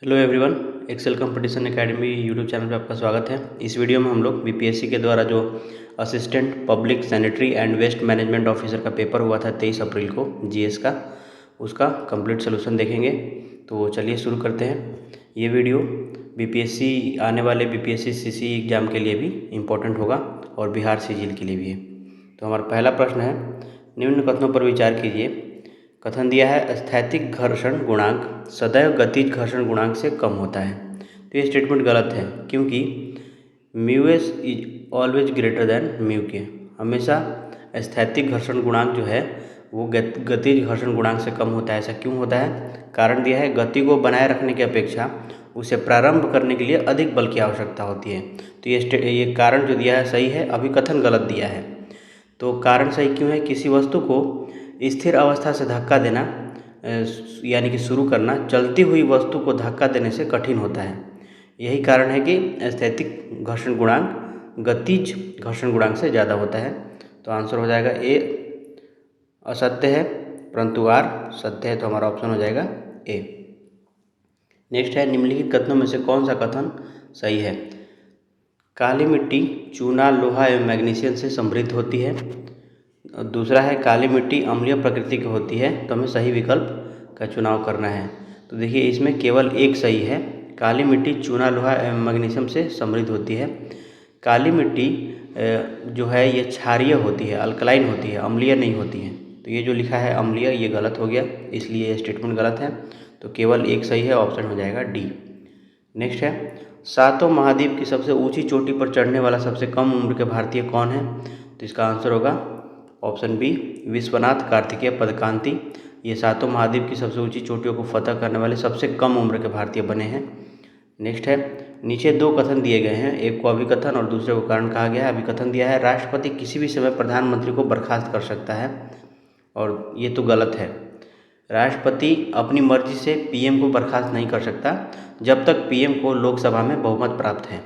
Hello everyone, excel competition academy YouTube channel पे आपका स्वागत है। इस वीडियो में हम लोग बीपीएससी के द्वारा जो assistant public sanitary and waste management officer का पेपर हुआ था 23 अप्रैल को जीएस का, उसका कंप्लीट सोल्यूशन देखेंगे। तो चलिए शुरू करते हैं। ये वीडियो बीपीएससी आने वाले बीपीएससी सीसी एग्ज़ाम के लिए भी इम्पोर्टेंट होगा और बिहार सीजीएल के लिए भी है। तो हमारा पहला प्रश्न है, निम्न कथनों पर विचार कीजिए। कथन दिया है, स्थैतिक घर्षण गुणांक सदैव गतिज घर्षण गुणांक से कम होता है। तो ये स्टेटमेंट गलत है, क्योंकि mu S is always greater than mu के। हमेशा स्थैतिक घर्षण गुणांक जो है वो गतिज घर्षण गुणांक से कम होता है। ऐसा क्यों होता है? कारण दिया है, गति को बनाए रखने की अपेक्षा उसे प्रारंभ करने के लिए अधिक बल की आवश्यकता होती है। तो ये कारण जो दिया है सही है, अभी कथन गलत दिया है। तो कारण सही क्यों है? किसी वस्तु को स्थिर अवस्था से धक्का देना यानी कि शुरू करना चलती हुई वस्तु को धक्का देने से कठिन होता है। यही कारण है कि स्थैतिक घर्षण गुणांक गतिज घर्षण गुणांक से ज़्यादा होता है। तो आंसर हो जाएगा ए असत्य है, परंतु आर सत्य है। तो हमारा ऑप्शन हो जाएगा ए। नेक्स्ट है, निम्नलिखित कथनों में से कौन सा कथन सही है? काली मिट्टी चूना, लोहा एवं मैग्नीशियम से समृद्ध होती है। दूसरा है, काली मिट्टी अम्लीय प्रकृति की होती है। तो हमें सही विकल्प का चुनाव करना है। तो देखिए, इसमें केवल एक सही है। काली मिट्टी चूना, लोहा एवं मैग्नीशियम से समृद्ध होती है। काली मिट्टी जो है ये क्षारीय होती है, अल्कलाइन होती है, अम्लीय नहीं होती है। तो ये जो लिखा है अम्लीय, ये गलत हो गया, इसलिए ये स्टेटमेंट गलत है। तो केवल एक सही है, ऑप्शन हो जाएगा डी। नेक्स्ट है, सातों महाद्वीप की सबसे ऊंची चोटी पर चढ़ने वाला सबसे कम उम्र के भारतीय कौन है? तो इसका आंसर होगा ऑप्शन बी, विश्वनाथ कार्तिकेय पदकांति। ये सातों महाद्वीप की सबसे ऊंची चोटियों को फतह करने वाले सबसे कम उम्र के भारतीय बने हैं। नेक्स्ट है, नीचे दो कथन दिए गए हैं, एक को अभिकथन और दूसरे को कारण कहा गया है। अभिकथन दिया है, राष्ट्रपति किसी भी समय प्रधानमंत्री को बर्खास्त कर सकता है, और ये तो गलत है। राष्ट्रपति अपनी मर्जी से पीएम को बर्खास्त नहीं कर सकता जब तक पीएम को लोकसभा में बहुमत प्राप्त है।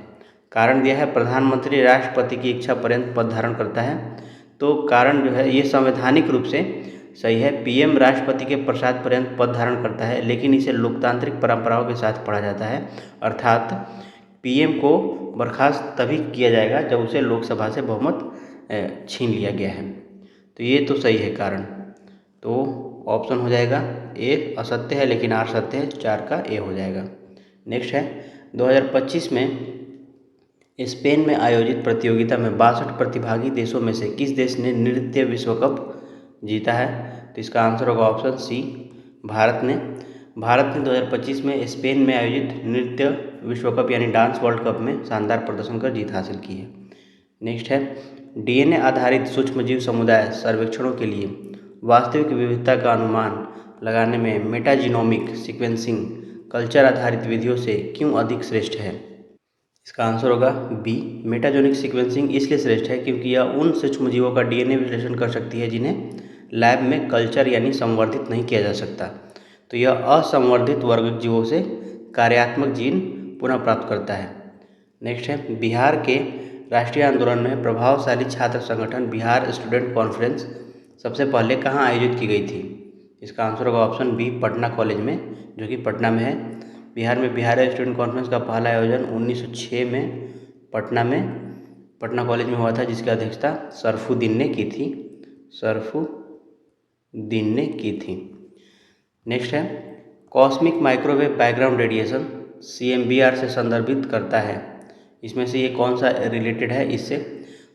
कारण दिया है, प्रधानमंत्री राष्ट्रपति की इच्छा पर्यंत पद धारण करता है। तो कारण जो है ये संवैधानिक रूप से सही है। पीएम राष्ट्रपति के प्रसाद पर्यंत पद धारण करता है, लेकिन इसे लोकतांत्रिक परंपराओं के साथ पढ़ा जाता है। अर्थात पीएम को बर्खास्त तभी किया जाएगा जब उसे लोकसभा से बहुमत छीन लिया गया है। तो ये तो सही है कारण। तो ऑप्शन हो जाएगा ए असत्य है, लेकिन आर सत्य है। 4 का ए हो जाएगा। नेक्स्ट है, 2025 में स्पेन में आयोजित प्रतियोगिता में 62 प्रतिभागी देशों में से किस देश ने नृत्य विश्व कप जीता है? तो इसका आंसर होगा ऑप्शन सी, भारत ने 2025 में स्पेन में आयोजित नृत्य विश्व कप यानी डांस वर्ल्ड कप में शानदार प्रदर्शन कर जीत हासिल की है। नेक्स्ट है, डीएनए आधारित सूक्ष्मजीव समुदाय सर्वेक्षणों के लिए वास्तविक विविधता का अनुमान लगाने में मेटाजीनोमिक सीक्वेंसिंग कल्चर आधारित विधियों से क्यों अधिक श्रेष्ठ है? इसका आंसर होगा बी, मेटाजेनिक सीक्वेंसिंग इसलिए श्रेष्ठ है क्योंकि यह उन सूक्ष्मजीवों का डीएनए विश्लेषण कर सकती है जिन्हें लैब में कल्चर यानी संवर्धित नहीं किया जा सकता। तो यह असंवर्धित वर्ग जीवों से कार्यात्मक जीन पुनः प्राप्त करता है। नेक्स्ट है, बिहार के राष्ट्रीय आंदोलन में प्रभावशाली छात्र संगठन बिहार स्टूडेंट कॉन्फ्रेंस सबसे पहले कहाँ आयोजित की गई थी? इसका आंसर होगा ऑप्शन बी, पटना कॉलेज में, जो कि पटना में है। बिहार में बिहार स्टूडेंट कॉन्फ्रेंस का पहला आयोजन 1906 में पटना कॉलेज में हुआ था, जिसकी अध्यक्षता सरफुद्दीन ने की थी। सरफुद्दीन ने की थी। नेक्स्ट है, cosmic microwave background radiation CMBR से संदर्भित करता है। इसमें से ये कौन सा रिलेटेड है इससे?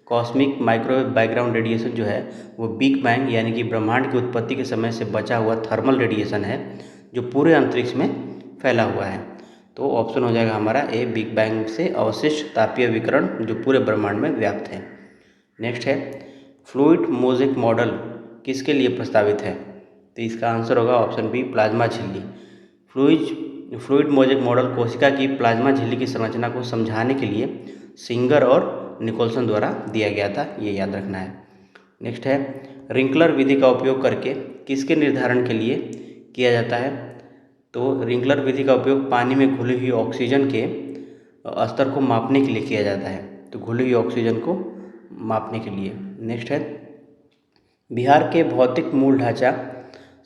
कॉस्मिक माइक्रोवेव बैकग्राउंड रेडिएशन जो है वो बिग बैंग यानी कि ब्रह्मांड की उत्पत्ति के समय से बचा हुआ थर्मल रेडिएशन है जो पूरे अंतरिक्ष में फैला हुआ है। तो ऑप्शन हो जाएगा हमारा ए, बिग बैंग से अवशिष्ट तापीय विकिरण जो पूरे ब्रह्मांड में व्याप्त है। नेक्स्ट है, फ्लूइड मोज़ेक मॉडल किसके लिए प्रस्तावित है? तो इसका आंसर होगा ऑप्शन बी, प्लाज्मा झिल्ली। फ्लूइड मोज़ेक मॉडल कोशिका की प्लाज्मा झिल्ली की संरचना को समझाने के लिए सिंगर और निकोलसन द्वारा दिया गया था, ये याद रखना है। नेक्स्ट है, रिंकलर विधि का उपयोग करके किसके निर्धारण के लिए किया जाता है? तो रिंकलर विधि का उपयोग पानी में घुली हुई ऑक्सीजन के स्तर को मापने के लिए किया जाता है। तो घुली हुई ऑक्सीजन को मापने के लिए। नेक्स्ट है, बिहार के भौतिक मूल ढांचा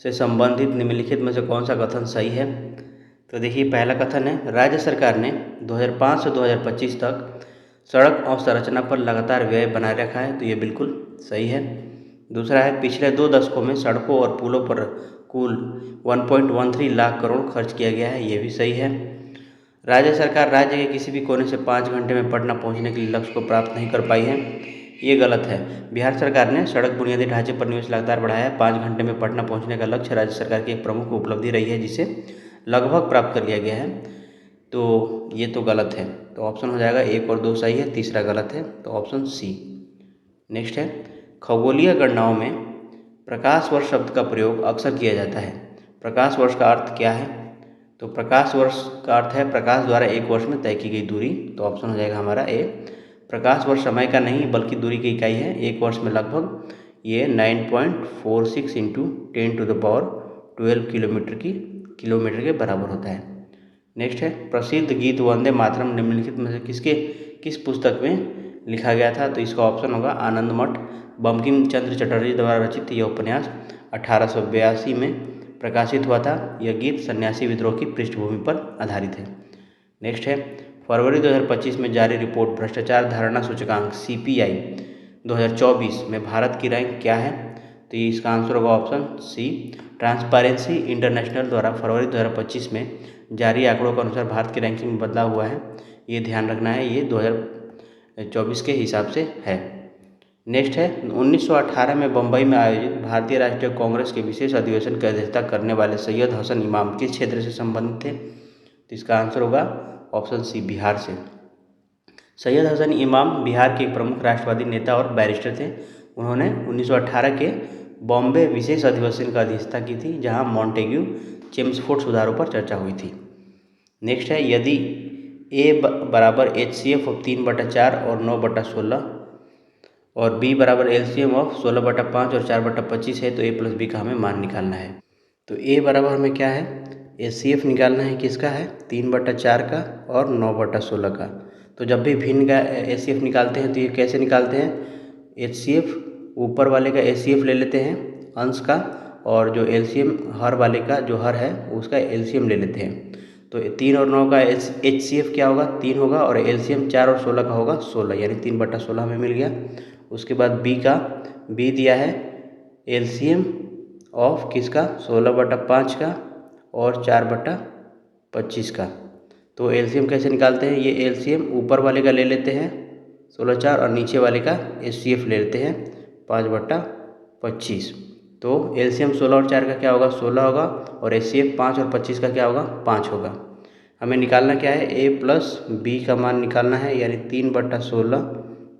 से संबंधित निम्नलिखित में से कौन सा कथन सही है? तो देखिए पहला कथन है, राज्य सरकार ने 2005 से 2025 तक सड़क अवसंरचना पर लगातार व्यय बनाए रखा है। तो ये बिल्कुल सही है। दूसरा है, पिछले 2 दशकों में सड़कों और पुलों पर कुल 1.13 लाख करोड़ खर्च किया गया है। ये भी सही है। राज्य सरकार राज्य के किसी भी कोने से 5 घंटे में पटना पहुंचने के लिए लक्ष्य को प्राप्त नहीं कर पाई है। ये गलत है। बिहार सरकार ने सड़क बुनियादी ढांचे पर निवेश लगातार बढ़ाया है। 5 घंटे में पटना पहुंचने का लक्ष्य राज्य सरकार की एक प्रमुख उपलब्धि रही है, जिसे लगभग प्राप्त कर लिया गया है। तो ये तो गलत है। तो ऑप्शन हो जाएगा 1 और 2 सही है, तीसरा गलत है, तो ऑप्शन सी। नेक्स्ट है, खगोलीय गणनाओं में प्रकाश वर्ष शब्द का प्रयोग अक्सर किया जाता है। प्रकाश वर्ष का अर्थ क्या है? तो प्रकाश वर्ष का अर्थ है प्रकाश द्वारा एक वर्ष में तय की गई दूरी। तो ऑप्शन हो जाएगा हमारा ए। प्रकाश वर्ष समय का नहीं बल्कि दूरी की इकाई है। एक वर्ष में लगभग ये 9.46 इंटू 10⁻12 किलोमीटर के बराबर होता है। नेक्स्ट है, प्रसिद्ध गीत वंदे मातरम निम्नलिखित में से किस पुस्तक में लिखा गया था? तो इसका ऑप्शन होगा आनंद मठ। बंकिम चंद्र चटर्जी द्वारा रचित यह उपन्यास 1882 में प्रकाशित हुआ था। यह गीत सन्यासी विद्रोह की पृष्ठभूमि पर आधारित है। नेक्स्ट है, फरवरी 2025 में जारी रिपोर्ट भ्रष्टाचार धारणा सूचकांक CPI 2024 में भारत की रैंक क्या है? तो इसका आंसर होगा ऑप्शन सी। ट्रांसपेरेंसी इंटरनेशनल द्वारा फरवरी 2025 में जारी आंकड़ों के अनुसार भारत की रैंकिंग में बदलाव हुआ है। ये ध्यान रखना है, ये 2024 के हिसाब से है। नेक्स्ट है, 1918 में बम्बई में आयोजित भारतीय राष्ट्रीय कांग्रेस के विशेष अधिवेशन की अध्यक्षता करने वाले सैयद हसन इमाम किस क्षेत्र से संबंधित थे? तो इसका आंसर होगा ऑप्शन सी, बिहार से। सैयद हसन इमाम बिहार के एक प्रमुख राष्ट्रवादी नेता और बैरिस्टर थे। उन्होंने 1918 के बॉम्बे विशेष अधिवेशन का अध्यक्षता की थी, जहां मॉन्टेग्यू चेम्सफोर्ड सुधारों पर चर्चा हुई थी। नेक्स्ट है, यदि A बराबर HCF ऑफ 3/4 और 9/16 और B बराबर LCM ऑफ 16/5 और 4/25 है, तो A + B का हमें मान निकालना है। तो A बराबर हमें क्या है? HCF निकालना है, किसका है? 3/4 का और 9/16 का। तो जब भी भिन्न का HCF निकालते हैं तो ये कैसे निकालते हैं? HCF ऊपर वाले का HCF ले लेते हैं अंश का, और जो LCM हर वाले का जो हर है उसका LCM ले लेते हैं। तो 3 और 9 का HCF क्या होगा? 3 होगा, और LCM 4 और 16 का होगा 16, यानी 3/16 हमें मिल गया। उसके बाद B दिया है LCM ऑफ किसका? 16/5 का और 4/25 का। तो LCM कैसे निकालते हैं? ये LCM ऊपर वाले का ले लेते हैं 16/4 और नीचे वाले का HCF ले लेते हैं 5/25। तो LCM 16 और 4 का क्या होगा? 16 होगा, और HCF 5 और 25 का क्या होगा? 5 होगा। हमें निकालना क्या है? A + B का मान निकालना है, यानी 3/16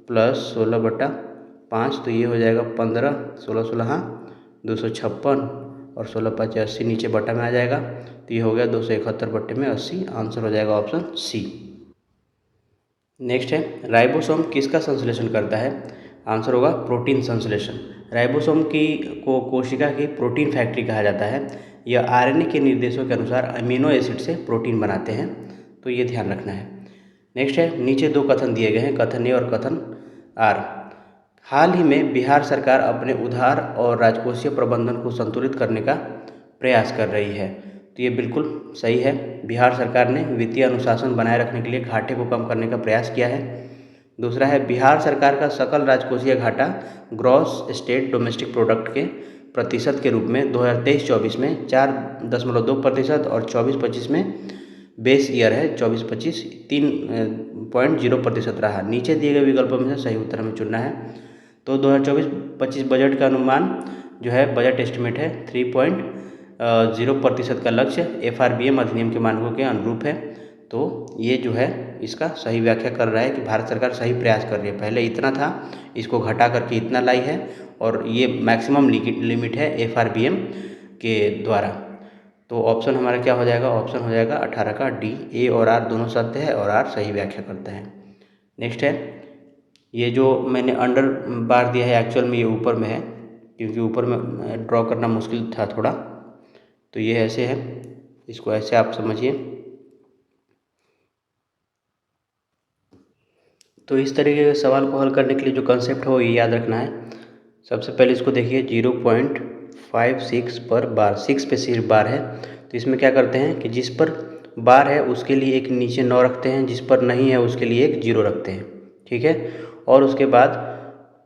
+ 16/5। तो ये हो जाएगा 15, 16 हाँ 256 और 16×5 80, नीचे बटा में आ जाएगा। तो ये हो गया 271/80। आंसर हो जाएगा ऑप्शन सी। नेक्स्ट है, राइबोसोम किसका संश्लेषण करता है? आंसर होगा प्रोटीन संश्लेषण। राइबोसोम को कोशिका की प्रोटीन फैक्ट्री कहा जाता है। यह RNA के निर्देशों के अनुसार अमीनो एसिड से प्रोटीन बनाते हैं। तो ये ध्यान रखना है। नेक्स्ट है, नीचे 2 कथन दिए गए हैं, कथन ए और कथन आर। हाल ही में बिहार सरकार अपने उधार और राजकोषीय प्रबंधन को संतुलित करने का प्रयास कर रही है। तो ये बिल्कुल सही है। बिहार सरकार ने वित्तीय अनुशासन बनाए रखने के लिए घाटे को कम करने का प्रयास किया है। दूसरा है, बिहार सरकार का सकल राजकोषीय घाटा ग्रॉस स्टेट डोमेस्टिक प्रोडक्ट के प्रतिशत के रूप में 2023-24 में 4.2% और 24-25 में बेस ईयर है 24-25 3.0% रहा। नीचे दिए गए विकल्पों में से सही उत्तर हमें चुनना है। तो 2024-25 बजट का अनुमान जो है, बजट एस्टिमेट है 3.0% का लक्ष्य FRBM अधिनियम के मानकों के अनुरूप है। तो ये जो है इसका सही व्याख्या कर रहा है कि भारत सरकार सही प्रयास कर रही है। पहले इतना था, इसको घटा करके इतना लाई है, और ये मैक्सिमम लिमिट है FRBM के द्वारा। तो ऑप्शन हमारा क्या हो जाएगा? ऑप्शन हो जाएगा 18 का D। A और R दोनों सत्य है और R सही व्याख्या करता है। नेक्स्ट है, ये जो मैंने अंडर बार दिया है एक्चुअल में ये ऊपर में है, क्योंकि ऊपर में ड्रॉ करना मुश्किल था थोड़ा। तो ये ऐसे है, इसको ऐसे आप समझिए। तो इस तरीके के सवाल को हल करने के लिए जो कंसेप्ट हो ये याद रखना है। सबसे पहले इसको देखिए, 0.56 पर बार, 6 पे सिर्फ बार है। तो इसमें क्या करते हैं कि जिस पर बार है उसके लिए एक नीचे 9 रखते हैं, जिस पर नहीं है उसके लिए एक 0 रखते हैं, ठीक है। और उसके बाद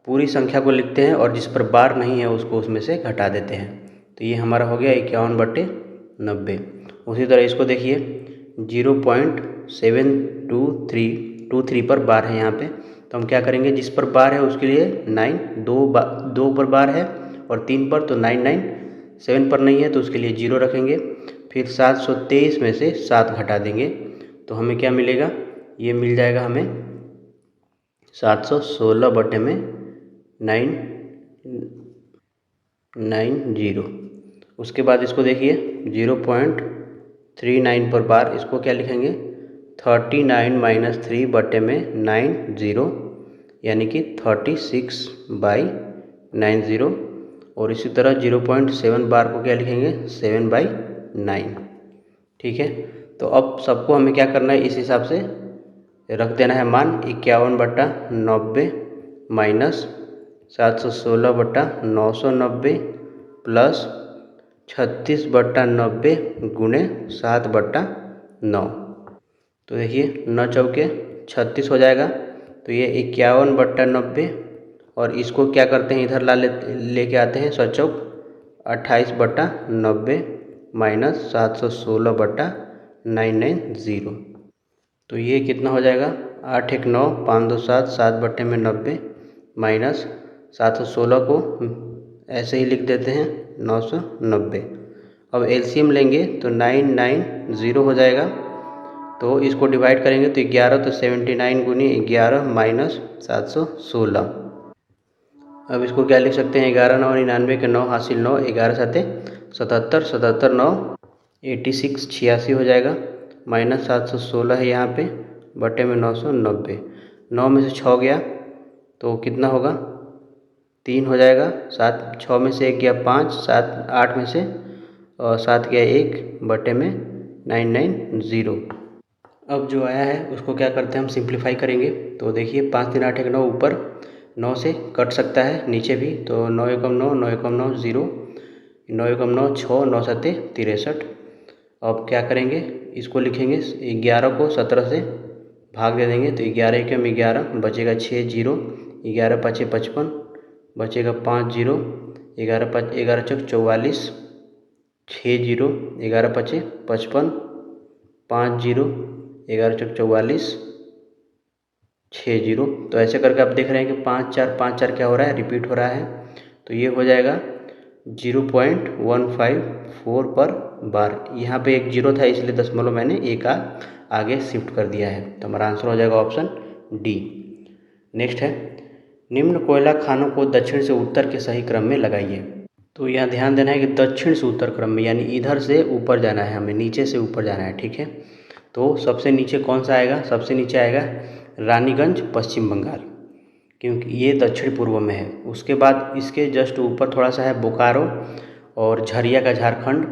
पूरी संख्या को लिखते हैं और जिस पर बार नहीं है उसको उसमें से घटा देते हैं। तो ये हमारा हो गया 51/90। उसी तरह इसको देखिए 0.723 पर बार है यहाँ पे, तो हम क्या करेंगे, जिस पर बार है उसके लिए 9, 2 पर बार है और 3 पर, तो 9, 7 पर नहीं है तो उसके लिए 0 रखेंगे। फिर 723 में से 7 घटा देंगे तो हमें क्या मिलेगा, ये मिल जाएगा हमें 716/990। उसके बाद इसको देखिए 0.39 पर बार, इसको क्या लिखेंगे 39 - 3/90, यानी कि 36/90। और इसी तरह 0.7 बार को क्या लिखेंगे 7/9, ठीक है। तो अब सबको हमें क्या करना है, इस हिसाब से रख देना है मान 51/90 माइनस 716/990 प्लस 36/90 गुणे 7/9। तो देखिए 9 चौके 36 हो जाएगा, तो ये 51/90 और इसको क्या करते हैं इधर लेके आते हैं 100 चौक 28/90 माइनस 716/990। तो ये कितना हो जाएगा 8 1 9 5 2 7 7/90 माइनस 716 को ऐसे ही लिख देते हैं 990। अब एलसीएम लेंगे तो 990 हो जाएगा, तो इसको डिवाइड करेंगे तो 11, तो 79 गुनी 11 माइनस 716। अब इसको क्या लिख सकते हैं 11 9 99 के 9 हासिल 9, 11 7 77, 77 9 86 86 हो जाएगा, माइनस 716 है यहाँ पे बटे में 990। 9 में से 6 गया तो कितना होगा 3 हो जाएगा, 7 6 में से 1 गया 5, 7 8 में से 7 गया 1 बटे में 990। अब जो आया है उसको क्या करते हैं हम सिंप्लीफाई करेंगे। तो देखिए 5 3 8 1 9 ऊपर 9 से कट सकता है, नीचे भी, तो 9 एकम 9 9 एकम 9 0, 9 एकम 9 6 9 7 63। अब क्या करेंगे, इसको लिखेंगे 11 को 17 से भाग दे देंगे, तो 11 एकम 11 बचेगा 6 0, 11 5 55 बचेगा 5 0, 11 5 11 चौक 44 6 0, 11 5 55 5 0, 11 चौक 44 6 0। तो ऐसे करके आप देख रहे हैं कि 5 4 क्या हो रहा है, रिपीट हो रहा है। तो ये हो जाएगा 0.154 पर बार। यहाँ पे एक 0 था इसलिए दशमलव मैंने एक आगे शिफ्ट कर दिया है, तो हमारा आंसर हो जाएगा ऑप्शन डी। नेक्स्ट है, निम्न कोयला खानों को दक्षिण से उत्तर के सही क्रम में लगाइए। तो यहाँ ध्यान देना है कि दक्षिण से उत्तर क्रम में, यानी इधर से ऊपर जाना है हमें, नीचे से ऊपर जाना है, ठीक है। तो सबसे नीचे कौन सा आएगा, सबसे नीचे आएगा रानीगंज पश्चिम बंगाल, क्योंकि ये दक्षिण पूर्व में है। उसके बाद इसके जस्ट ऊपर थोड़ा सा है बोकारो और झरिया का झारखंड,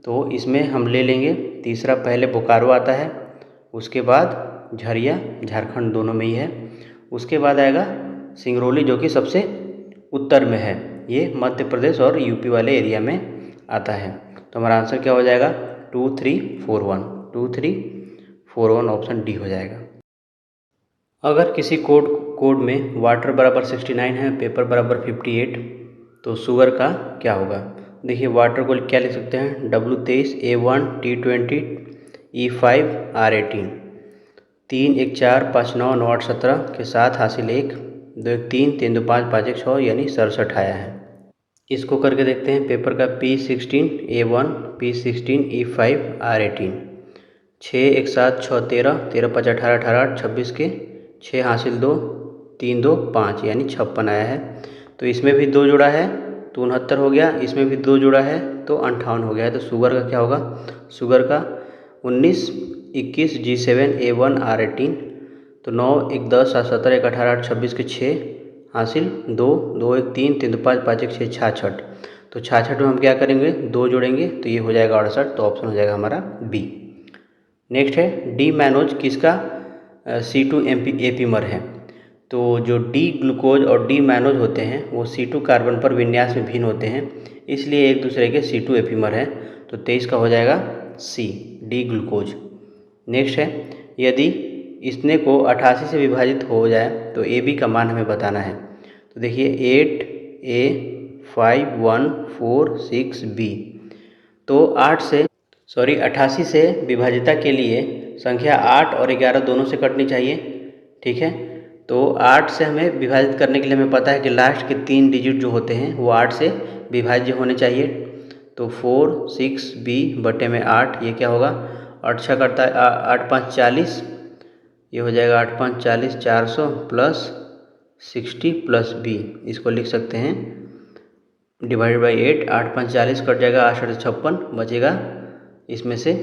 तो इसमें हम ले लेंगे तीसरा, पहले बोकारो आता है, उसके बाद झरिया झारखंड दोनों में ही है। उसके बाद आएगा सिंगरौली जो कि सबसे उत्तर में है, ये मध्य प्रदेश और यूपी वाले एरिया में आता है। तो हमारा आंसर क्या हो जाएगा 2341 ऑप्शन डी हो जाएगा। अगर किसी कोड में वाटर बराबर 69 है, पेपर बराबर 58, तो शुगर का क्या होगा। देखिए वाटर को क्या लिख सकते हैं W23 A1 T20 E5 R18, 3 1 4 5 9 9 8 17 के साथ हासिल 1 2 1 3 3 2 5 5 1 6 यानी 67 आया है। इसको करके देखते हैं पेपर का P16 A1 P16 E5 R18, 6 1 7 6 13 13 5 18 18 26 के 6 हासिल 2 3 2 5 यानी 56 आया है। तो इसमें भी 2 जुड़ा है तो 69 हो गया, इसमें भी 2 जुड़ा है तो 58 हो गया है। तो शुगर का क्या होगा, शुगर का 19 21 G7 A1 R18, तो 9 1 10 7 17 1 18 8 26 के 6 हासिल 2 2 1 3 3 2 5 5 1 6 66। तो 66 में हम क्या करेंगे 2 जोड़ेंगे तो ये हो जाएगा 68, तो ऑप्शन हो जाएगा हमारा बी। नेक्स्ट है डी मैनोज किसका C2 एपीमर है। तो जो डी ग्लूकोज और डी मैनोज होते हैं वो C2 कार्बन पर विन्यास में भिन्न होते हैं, इसलिए एक दूसरे के C2 एपीमर हैं। तो 23 का हो जाएगा सी डी ग्लूकोज। नेक्स्ट है, यदि इसने को 88 से विभाजित हो जाए तो ए बी का मान हमें बताना है। तो देखिए 8A5146B, तो 88 से विभाजिता के लिए संख्या 8 और 11 दोनों से कटनी चाहिए। ठीक है, तो 8 से हमें विभाजित करने के लिए हमें पता है कि लास्ट के 3 डिजिट जो होते हैं वो 8 से विभाज्य होने चाहिए। तो 4 6B/8, ये क्या होगा, 8 छः करता है 8 5 40, ये हो जाएगा 8 5 40, 400 प्लस 60 प्लस B, इसको लिख सकते हैं डिवाइडेड बाई 8। 8 5 40 कट जाएगा, 8 8 56 बचेगा इसमें से,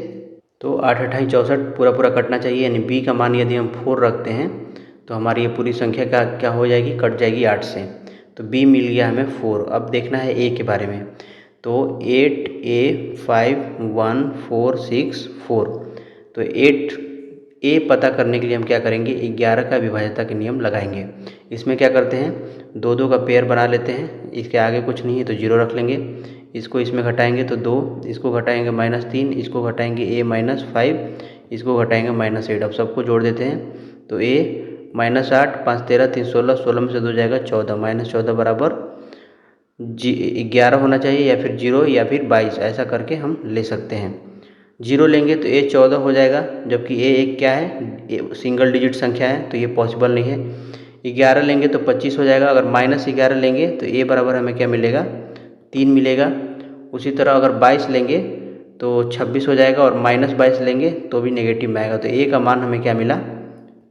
तो 8 8 64 पूरा पूरा कटना चाहिए। यानी B का मान यदि हम 4 रखते हैं तो हमारी ये पूरी संख्या का क्या हो जाएगी, कट जाएगी 8 से। तो B मिल गया हमें 4। अब देखना है A के बारे में। तो 8A5146 तो 8A पता करने के लिए हम क्या करेंगे, 11 का विभाज्यता के नियम लगाएंगे। इसमें क्या करते हैं, 2 2 का पेयर बना लेते हैं, इसके आगे कुछ नहीं है तो 0 रख लेंगे। इसको इसमें घटाएंगे तो 2, इसको घटाएंगे -3, इसको घटाएंगे A-5, इसको घटाएंगे -8। अब सबको जोड़ देते हैं तो A -8 5 13 3 16, 16 में से 2 जाएगा 14, -14 बराबर 11 होना चाहिए, या फिर 0 या फिर 22, ऐसा करके हम ले सकते हैं। 0 लेंगे तो A 14 हो जाएगा, जबकि A एक क्या है, सिंगल डिजिट संख्या है तो ये पॉसिबल नहीं है। 11 लेंगे तो 25 हो जाएगा। अगर -11 लेंगे तो A बराबर हमें क्या मिलेगा, 3 मिलेगा। उसी तरह अगर 22 लेंगे तो 26 हो जाएगा, और -22 लेंगे तो भी नेगेटिव में आएगा। तो A का मान हमें क्या मिला,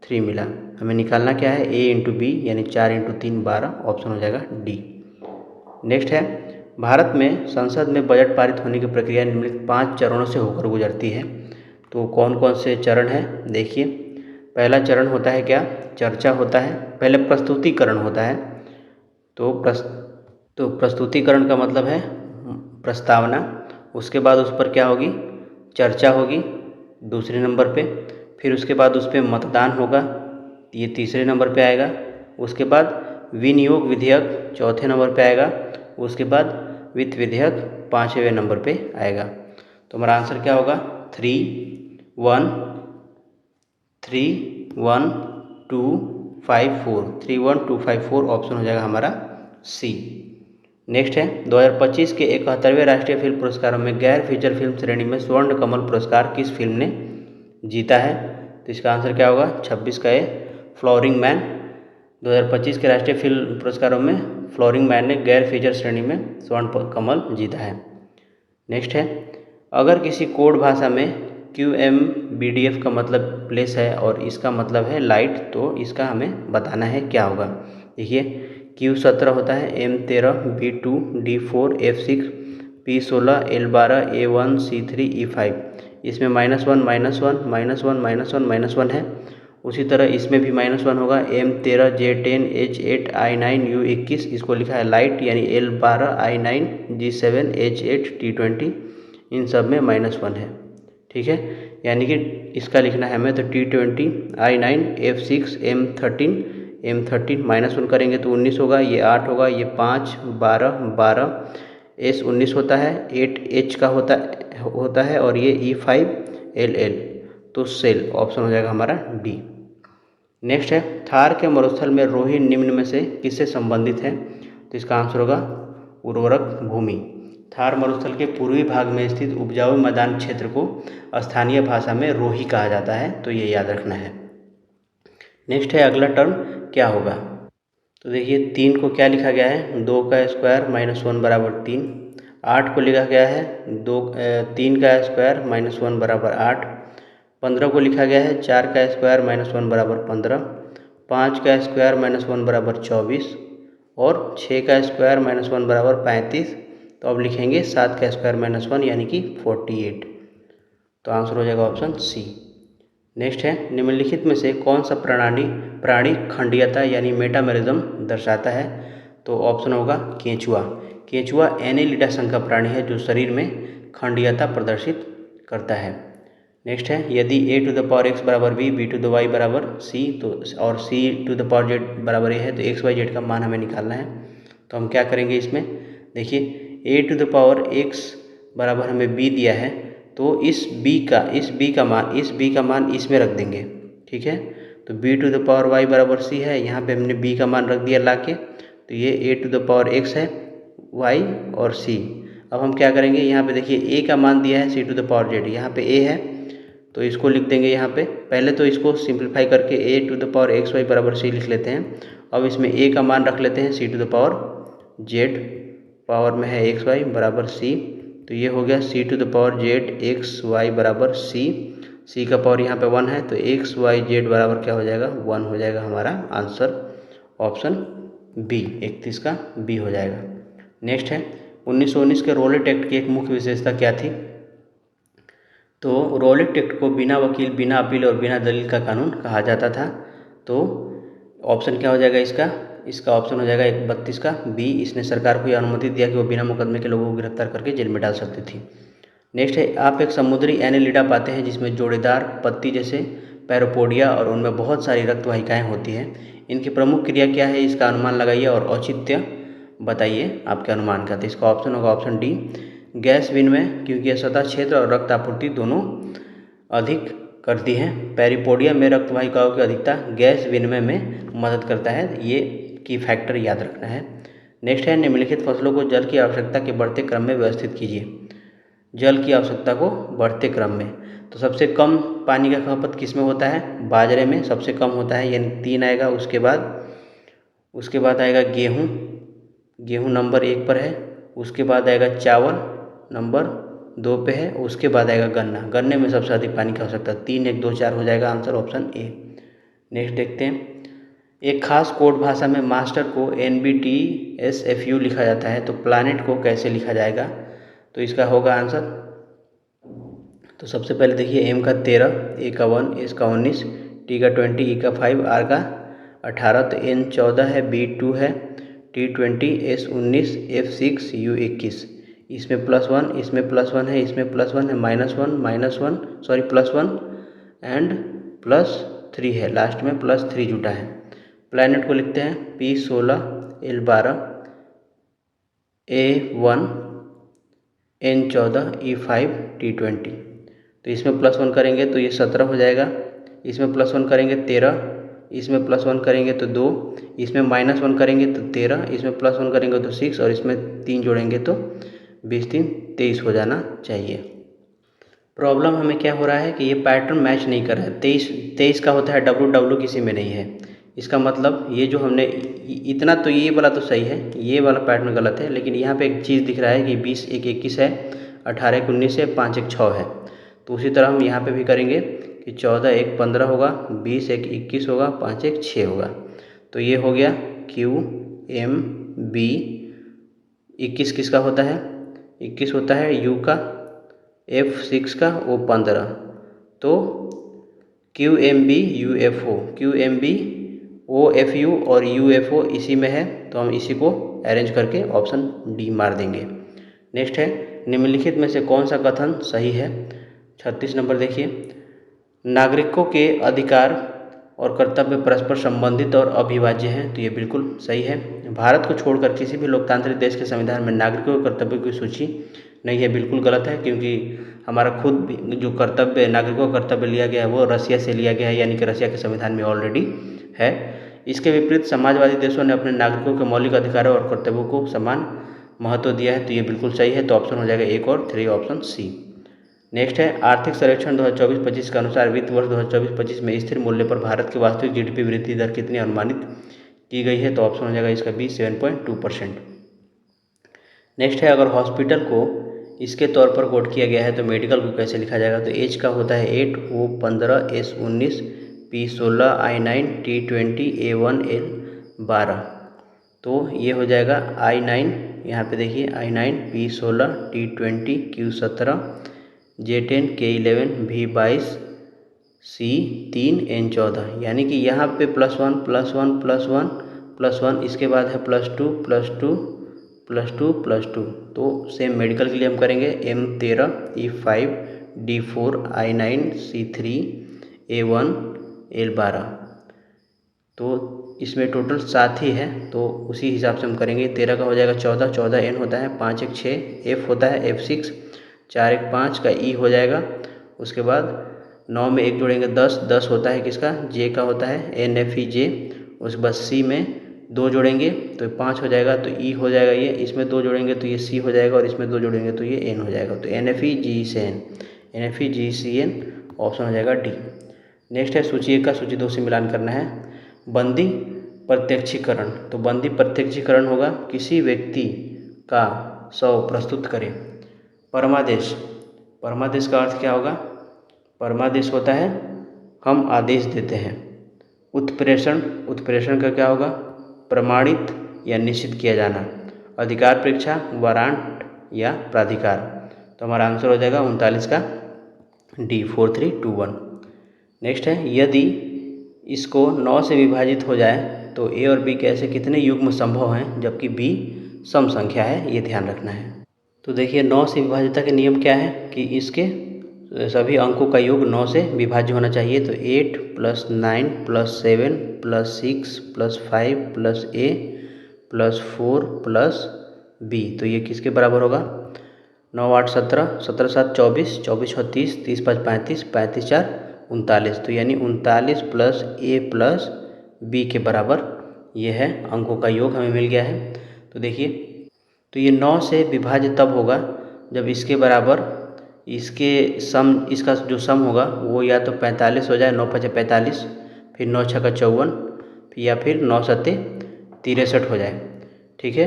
3 मिला। हमें निकालना क्या है, A इंटू B, यानी 4 इंटू 3 12, ऑप्शन हो जाएगा D। नेक्स्ट है, भारत में संसद में बजट पारित होने की प्रक्रिया निम्नलिखित 5 चरणों से होकर गुजरती है। तो कौन कौन से चरण हैं, देखिए। पहला चरण होता है क्या, चर्चा होता है। पहले प्रस्तुतिकरण होता है। तो प्रस्तुतिकरण का मतलब है प्रस्तावना। उसके बाद उस पर क्या होगी, चर्चा होगी दूसरे नंबर पे। फिर उसके बाद उस पर मतदान होगा, ये तीसरे नंबर पे आएगा। उसके बाद विनियोग विधेयक चौथे नंबर पे आएगा। उसके बाद वित्त विधेयक 5वें नंबर पे आएगा। तो हमारा आंसर क्या होगा, 3 1 2 5 4, 3 1 2 5 4, ऑप्शन हो जाएगा हमारा C। नेक्स्ट है, 2025 के 71वें राष्ट्रीय फिल्म पुरस्कारों में गैर फीचर फिल्म श्रेणी में स्वर्ण कमल पुरस्कार किस फिल्म ने जीता है। तो इसका आंसर क्या होगा, 26 का A, फ्लोरिंग मैन। 2025 के राष्ट्रीय फिल्म पुरस्कारों में फ्लोरिंग मैन ने गैर फीचर श्रेणी में स्वर्ण कमल जीता है। नेक्स्ट है, अगर किसी कोड भाषा में QMBDF का मतलब प्लेस है और इसका मतलब है लाइट, तो इसका हमें बताना है क्या होगा। देखिए, Q17 होता है, M13, B2, D4, F6, P16, L12, A1, C3, E5। इसमें -1 -1 -1 -1 -1 है। उसी तरह इसमें भी -1 होगा, M13, J10, H8, I9, U21, इसको लिखा है लाइट, यानी L12, I9, G7, H8, T20, इन सब में -1 है। ठीक है, यानी कि इसका लिखना है हमें, तो T20, I9, F6, M13 -1 करेंगे तो 19 होगा, ये 8 होगा, ये 5 12 12, S 19 होता है, 8H का होता है, और ये E5 LL, तो सेल, ऑप्शन हो जाएगा हमारा D। नेक्स्ट है, थार के मरुस्थल में रोही निम्न में से किससे संबंधित है। तो इसका आंसर होगा उर्वरक भूमि। थार मरुस्थल के पूर्वी भाग में स्थित उपजाऊ मैदान क्षेत्र को स्थानीय भाषा में रोही कहा जाता है, तो ये याद रखना है। नेक्स्ट है, अगला टर्म क्या होगा। तो देखिए, 3 को क्या लिखा गया है, 2 का स्क्वायर -1 बराबर 3। 8 को लिखा गया है 3 का स्क्वायर -1 बराबर 8। 15 को लिखा गया है 4 का स्क्वायर -1 बराबर 15। 5 का स्क्वायर -1 बराबर 24, और 6 का स्क्वायर -1 बराबर 35। तो अब लिखेंगे 7 का स्क्वायर -1, यानी कि 48। तो आंसर हो जाएगा ऑप्शन C। नेक्स्ट है, निम्नलिखित में से कौन सा प्राणी खंडीयता यानी मेटामेरिज्म दर्शाता है। तो ऑप्शन होगा केंचुआ। केंचुआ एनेलिडा संघ का प्राणी है जो शरीर में खंडीयता प्रदर्शित करता है। नेक्स्ट है, यदि a⁴x बराबर b, b⁴y बराबर c, तो और c⁴z बराबर a है, तो x, y, z का मान हमें निकालना है। तो हम क्या करेंगे इसमें, देखिए a⁴x बराबर हमें b दिया है, तो इस b का मान इसमें रख देंगे, ठीक है। तो b to the power y बराबर c है, यहाँ पे हमने b का मान रख दिया ला के, तो ये a to the power x है, y और c। अब हम क्या करेंगे, यहाँ पे देखिए a का मान दिया है c to the power z, यहाँ पे a है तो इसको लिख देंगे यहाँ पे। पहले तो इसको सिंप्लीफाई करके a to the power x y बराबर c लिख लेते हैं। अब इसमें a का मान रख लेते हैं c to the power z, power में है एक्स वाई बराबर c, तो ये हो गया c to the power z x y बराबर c का पावर यहाँ पे 1 है, तो एक्स वाई जेड बराबर क्या हो जाएगा, 1 हो जाएगा हमारा आंसर, ऑप्शन बी 31 का बी हो जाएगा। नेक्स्ट है 1919 के रॉलेट एक्ट की एक मुख्य विशेषता क्या थी। तो रॉलेट एक्ट को बिना वकील, बिना अपील और बिना दलील का कानून कहा जाता था। तो ऑप्शन क्या हो जाएगा इसका ऑप्शन हो जाएगा 32 का बी। इसने सरकार को यह अनुमति दिया कि वो बिना मुकदमे के लोगों को गिरफ्तार करके जेल में डाल सकती थी। नेक्स्ट है आप एक समुद्री एनेलिडा पाते हैं जिसमें जोड़ेदार पत्ती जैसे पैरोपोडिया और उनमें बहुत सारी रक्तवाहिकाएँ होती हैं। इनकी प्रमुख क्रिया क्या है, इसका अनुमान लगाइए और औचित्य बताइए आपके अनुमान का। तो इसका ऑप्शन होगा ऑप्शन डी, गैस विनिमय, क्योंकि यह सतह क्षेत्र और रक्त आपूर्ति दोनों अधिक करती है। पेरिपोडिया में रक्त वाहिकाओं की अधिकता गैस विनिमय में मदद करता है, ये की फैक्टर याद रखना है। नेक्स्ट है निम्नलिखित फसलों को जल की आवश्यकता के बढ़ते क्रम में व्यवस्थित कीजिए। जल की आवश्यकता को बढ़ते क्रम में, तो सबसे कम पानी का खपत किस में होता है, बाजरे में सबसे कम होता है, यानी 3 आएगा। उसके बाद आएगा गेहूँ नंबर 1 पर है। उसके बाद आएगा चावल नंबर 2 पे है। उसके बाद आएगा गन्ने में सबसे अधिक पानी की आवश्यकता 3, 1, 2, 4 हो जाएगा आंसर, ऑप्शन ए। नेक्स्ट देखते हैं, एक खास कोड भाषा में मास्टर को NBTSFU लिखा जाता है, तो प्लानिट को कैसे लिखा जाएगा, तो इसका होगा आंसर। तो सबसे पहले देखिए M का 13, A का 1, S का 19, T का 20, E का 5, R का 18, तो N 14 है, B 2 है, T 20, S 19, F 6, U 21। इसमें +1, इसमें +1 है, इसमें +1 है, +1 एंड +3 है, लास्ट में +3 जुटा है। प्लैनेट को लिखते हैं P 16, L 12, A 1, N 14, E 5, T 20। तो इसमें +1 करेंगे तो ये 17 हो जाएगा, इसमें +1 करेंगे 13, इसमें +1 करेंगे तो 2, इसमें -1 करेंगे तो 13, इसमें +1 करेंगे तो 6 और इसमें 3 जोड़ेंगे तो 20 3 23 हो जाना चाहिए। प्रॉब्लम हमें क्या हो रहा है कि ये पैटर्न मैच नहीं कर रहा है। 23 का होता है WW, किसी में नहीं है। इसका मतलब ये जो हमने इतना, तो ये वाला तो सही है, ये वाला पैटर्न गलत है। लेकिन यहाँ पे एक चीज़ दिख रहा है कि 20 1 21 है, 18 1 19 है, 5 1 6 है। तो उसी तरह हम यहाँ पे भी करेंगे कि 14 1 15 होगा, 20 1 21 होगा, 5 1 6 होगा। तो ये हो गया QMB। 21 किसका होता है, 21 होता है U का, F6 का, O15। तो QMB OFU और UFO इसी में है, तो हम इसी को अरेंज करके ऑप्शन डी मार देंगे। नेक्स्ट है निम्नलिखित में से कौन सा कथन सही है। 36 नंबर देखिए, नागरिकों के अधिकार और कर्तव्य परस्पर संबंधित और अविभाज्य हैं, तो ये बिल्कुल सही है। भारत को छोड़कर किसी भी लोकतांत्रिक देश के संविधान में नागरिकों के कर्तव्यों की सूची नहीं है, बिल्कुल गलत है। क्योंकि हमारा खुद जो कर्तव्य, नागरिकों का कर्तव्य लिया गया है वो रसिया से लिया गया है, यानी कि रसिया के संविधान में ऑलरेडी है। इसके विपरीत समाजवादी देशों ने अपने नागरिकों के मौलिक अधिकारों और कर्तव्यों को समान महत्व दिया है, तो ये बिल्कुल सही है। तो ऑप्शन हो जाएगा 1 और 3, ऑप्शन सी। नेक्स्ट है आर्थिक सर्वेक्षण 2024-25 के अनुसार वित्त वर्ष 2024-25 में स्थिर मूल्य पर भारत की वास्तविक GDP वृद्धि दर कितनी अनुमानित की गई है, तो ऑप्शन हो जाएगा इसका बी 7.2%। नेक्स्ट है अगर हॉस्पिटल को इसके तौर पर कोड किया गया है तो मेडिकल को कैसे लिखा जाएगा। तो एच का होता है 8, O 15, S 19, P 16, I 9, T 20, A 1, L 12। तो ये हो जाएगा I 9, यहाँ पे देखिए I 9, P 16, T 20, Q 17, J 10, K 11, V 22, C 3, N 14। यानी कि यहाँ पे +1 +1 +1 +1, इसके बाद है +2 +2 +2 +2। तो सेम मेडिकल के लिए हम करेंगे M 13, E 5, D 4, I 9, C 3, A 1, L 12। तो इसमें टोटल 7 ही है, तो उसी हिसाब से हम करेंगे। 13 का हो जाएगा 14, 14 N होता है, 5 1 6, F होता है F 6, 4 1 5 का ई हो जाएगा। उसके बाद 9 में 1 जोड़ेंगे 10, 10 होता है किसका, जे का होता है, NFEJ। उसके बाद सी में 2 जोड़ेंगे तो 5 हो जाएगा, तो ई हो जाएगा ये। इसमें 2 जोड़ेंगे तो ये सी हो जाएगा, और इसमें 2 जोड़ेंगे तो ये एन हो जाएगा। तो NFEGCN ऑप्शन हो जाएगा डी। नेक्स्ट है सूची 1 का सूची 2 से मिलान करना है। बंदी प्रत्यक्षीकरण, तो बंदी प्रत्यक्षीकरण होगा किसी व्यक्ति का शव प्रस्तुत करें। परमादेश, परमादेश का अर्थ क्या होगा, परमादेश होता है हम आदेश देते हैं। उत्प्रेषण, उत्प्रेषण का क्या होगा, प्रमाणित या निश्चित किया जाना। अधिकार परीक्षा, वारंट या प्राधिकार। तो हमारा आंसर हो जाएगा 39 का डी, 4321। नेक्स्ट है यदि इसको 9 से विभाजित हो जाए तो ए और बी के ऐसे कितने युग्म संभव हैं जबकि बी सम संख्या है, ये ध्यान रखना है। तो देखिए 9 से विभाज्यता के नियम क्या है कि इसके सभी अंकों का योग 9 से विभाज्य होना चाहिए। तो 8 + 9 + 7 + 6 + 5 + a + 4 + b, तो ये किसके बराबर होगा, 9 8 17, 17 7 24, 24 6 30, 30 5 35, 35 4 39। तो यानी 39 + a + b के बराबर ये है, अंकों का योग हमें मिल गया है। तो देखिए, तो ये 9 से विभाज्य तब होगा जब इसके बराबर इसके सम, इसका जो सम होगा वो या तो 45 हो जाए, 9 5 45, फिर 9 6 54, या फिर 9 7 63 हो जाए। ठीक है,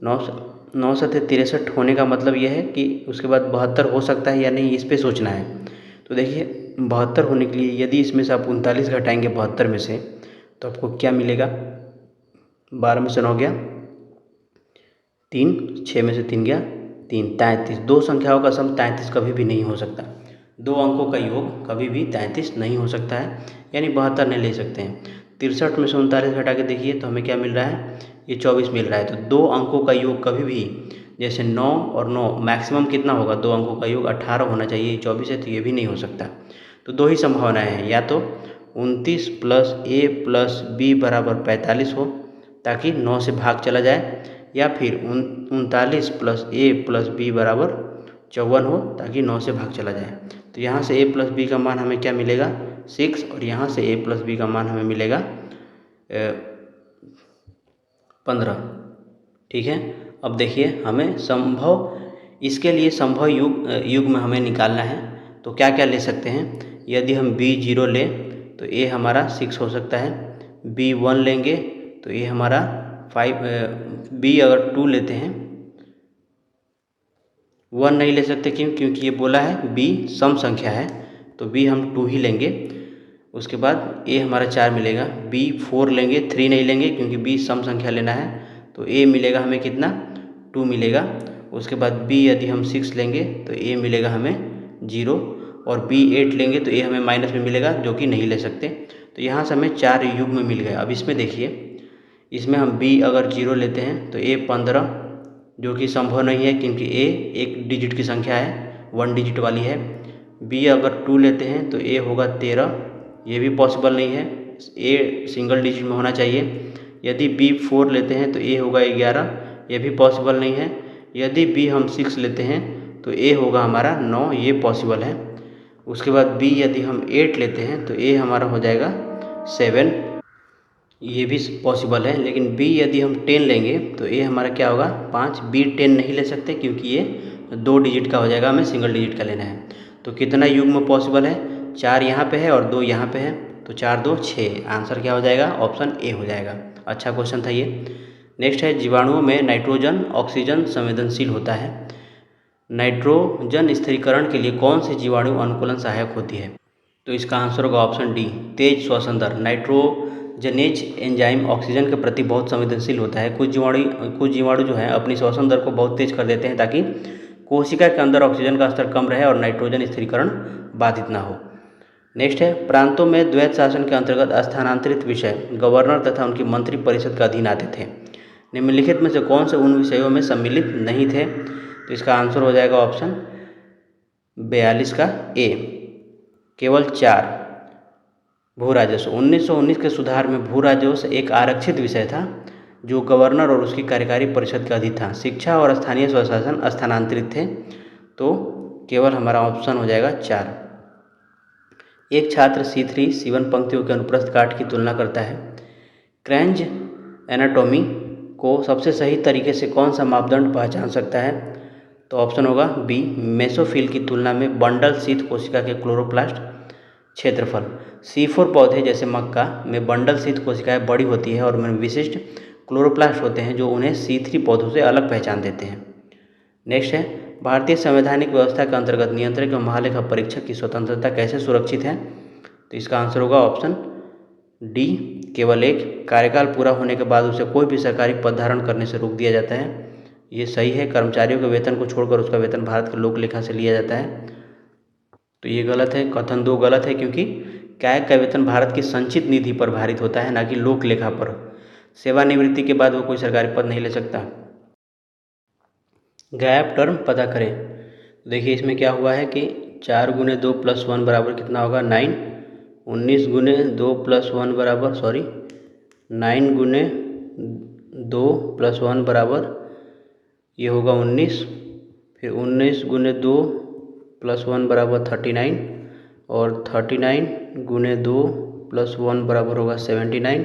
9 7 63 होने का मतलब ये है कि उसके बाद 72 हो सकता है या नहीं, इस पे सोचना है। तो देखिए 72 होने के लिए यदि इसमें से आप 39 घटाएंगे 72 में से, तो आपको क्या मिलेगा, 12 में से 9 गया 3, 6 में से 3 गया 3, 33। दो संख्याओं का सम 33 कभी भी नहीं हो सकता, दो अंकों का योग कभी भी 33 नहीं हो सकता है, यानी 72 नहीं ले सकते हैं। 63 में से 39 घटा के देखिए तो हमें क्या मिल रहा है, ये 24 मिल रहा है। तो दो अंकों का योग कभी भी, जैसे 9 और 9 मैक्सिमम कितना होगा, दो अंकों का योग 18 होना चाहिए, 24 है तो ये भी नहीं हो सकता। तो दो ही संभावनाएं हैं, या तो 29 + a + b = 45 हो ताकि 9 से भाग चला जाए, या फिर 39 + a + b = 54 हो ताकि 9 से भाग चला जाए। तो यहाँ से a + b का मान हमें क्या मिलेगा, 6, और यहाँ से a + b का मान हमें मिलेगा 15। ठीक है, अब देखिए हमें संभव, इसके लिए संभव युग में हमें निकालना है। तो क्या क्या ले सकते हैं, यदि हम b 0 लें तो a हमारा 6 हो सकता है, b 1 लेंगे तो a हमारा 5, b अगर 2 लेते हैं, 1 नहीं ले सकते, क्यों, क्योंकि ये बोला है b सम संख्या है, तो b हम 2 ही लेंगे। उसके बाद a हमारा 4 मिलेगा, b 4 लेंगे, 3 नहीं लेंगे क्योंकि b सम संख्या लेना है, तो a मिलेगा हमें कितना, 2 मिलेगा। उसके बाद b यदि हम 6 लेंगे तो a मिलेगा हमें 0, और b 8 लेंगे तो a हमें माइनस में मिलेगा, जो कि नहीं ले सकते। तो यहाँ से हमें 4 युग्म मिल गए। अब इसमें देखिए, इसमें हम b अगर 0 लेते हैं तो a 15, जो कि संभव नहीं है क्योंकि a एक डिजिट की संख्या है, 1 डिजिट वाली है। b अगर 2 लेते हैं तो a होगा 13, ये भी पॉसिबल नहीं है, a सिंगल डिजिट में होना चाहिए। यदि b 4 लेते हैं तो a होगा 11, ये भी पॉसिबल नहीं है। यदि b हम 6 लेते हैं तो a होगा हमारा 9, ये पॉसिबल है। उसके बाद b यदि हम 8 लेते हैं तो a हमारा हो जाएगा 7, ये भी पॉसिबल है। लेकिन b यदि हम 10 लेंगे तो a हमारा क्या होगा 5, b 10 नहीं ले सकते क्योंकि ये 2 डिजिट का हो जाएगा, हमें सिंगल डिजिट का लेना है। तो कितना युग्म पॉसिबल है, 4 यहाँ पे है और 2 यहाँ पे है, तो 4 2 6, आंसर क्या हो जाएगा, ऑप्शन ए हो जाएगा। अच्छा क्वेश्चन था ये। नेक्स्ट है जीवाणुओं में नाइट्रोजन ऑक्सीजन संवेदनशील होता है। नाइट्रोजन स्थिरीकरण के लिए कौन सी जीवाणु अनुकूलन सहायक होती है, तो इसका आंसर होगा ऑप्शन डी, तेज श्वसन दर। नाइट्रोजनेज एंजाइम ऑक्सीजन के प्रति बहुत संवेदनशील होता है। कुछ जीवाणु जो है अपनी श्वसन दर को बहुत तेज कर देते हैं ताकि कोशिका के अंदर ऑक्सीजन का स्तर कम रहे और नाइट्रोजन स्थिरीकरण बाधित ना हो। नेक्स्ट है प्रांतों में द्वैत शासन के अंतर्गत स्थानांतरित विषय गवर्नर तथा उनकी मंत्री परिषद का अधीन आते थे। निम्नलिखित में से कौन से उन विषयों में सम्मिलित नहीं थे, तो इसका आंसर हो जाएगा ऑप्शन 42 का ए, केवल 4। भू राजस्व, 1919 के सुधार में भू राजस्व एक आरक्षित विषय था जो गवर्नर और उसकी कार्यकारी परिषद का अधीन था। शिक्षा और स्थानीय स्वशासन स्थानांतरित थे। तो केवल हमारा ऑप्शन हो जाएगा 4। एक छात्र C3 C1 पंक्तियों के अनुप्रस्थ काट की तुलना करता है। क्रैंज एनाटॉमी को सबसे सही तरीके से कौन सा मापदंड पहचान सकता है? तो ऑप्शन होगा बी, मेसोफिल की तुलना में बंडल शीत कोशिका के क्लोरोप्लास्ट क्षेत्रफल। C4 पौधे जैसे मक्का में बंडल शीत कोशिकाएं बड़ी होती है और उनमें विशिष्ट क्लोरोप्लास्ट होते हैं जो उन्हें C3 पौधों से अलग पहचान देते हैं। नेक्स्ट है, भारतीय संवैधानिक व्यवस्था के अंतर्गत नियंत्रक एवं महालेखा परीक्षक की स्वतंत्रता कैसे सुरक्षित है? तो इसका आंसर होगा ऑप्शन डी, केवल एक कार्यकाल पूरा होने के बाद उसे कोई भी सरकारी पद धारण करने से रोक दिया जाता है। ये सही है, कर्मचारियों के वेतन को छोड़कर उसका वेतन भारत के लोक लेखा से लिया जाता है। तो ये गलत है, कथन 2 गलत है, क्योंकि कैग का वेतन भारत की संचित निधि पर भारित होता है, ना कि लोक लेखा पर। सेवानिवृत्ति के बाद वो कोई सरकारी पद नहीं ले सकता। गैप टर्म पता करें। देखिए इसमें क्या हुआ है कि 4 × 2 + 1 बराबर कितना होगा 9। 19 × 2 + 1 बराबर 9 × 2 + 1 बराबर ये होगा 19। फिर 19 × 2 + 1 बराबर 39 और 39 × 2 + 1 बराबर होगा 79।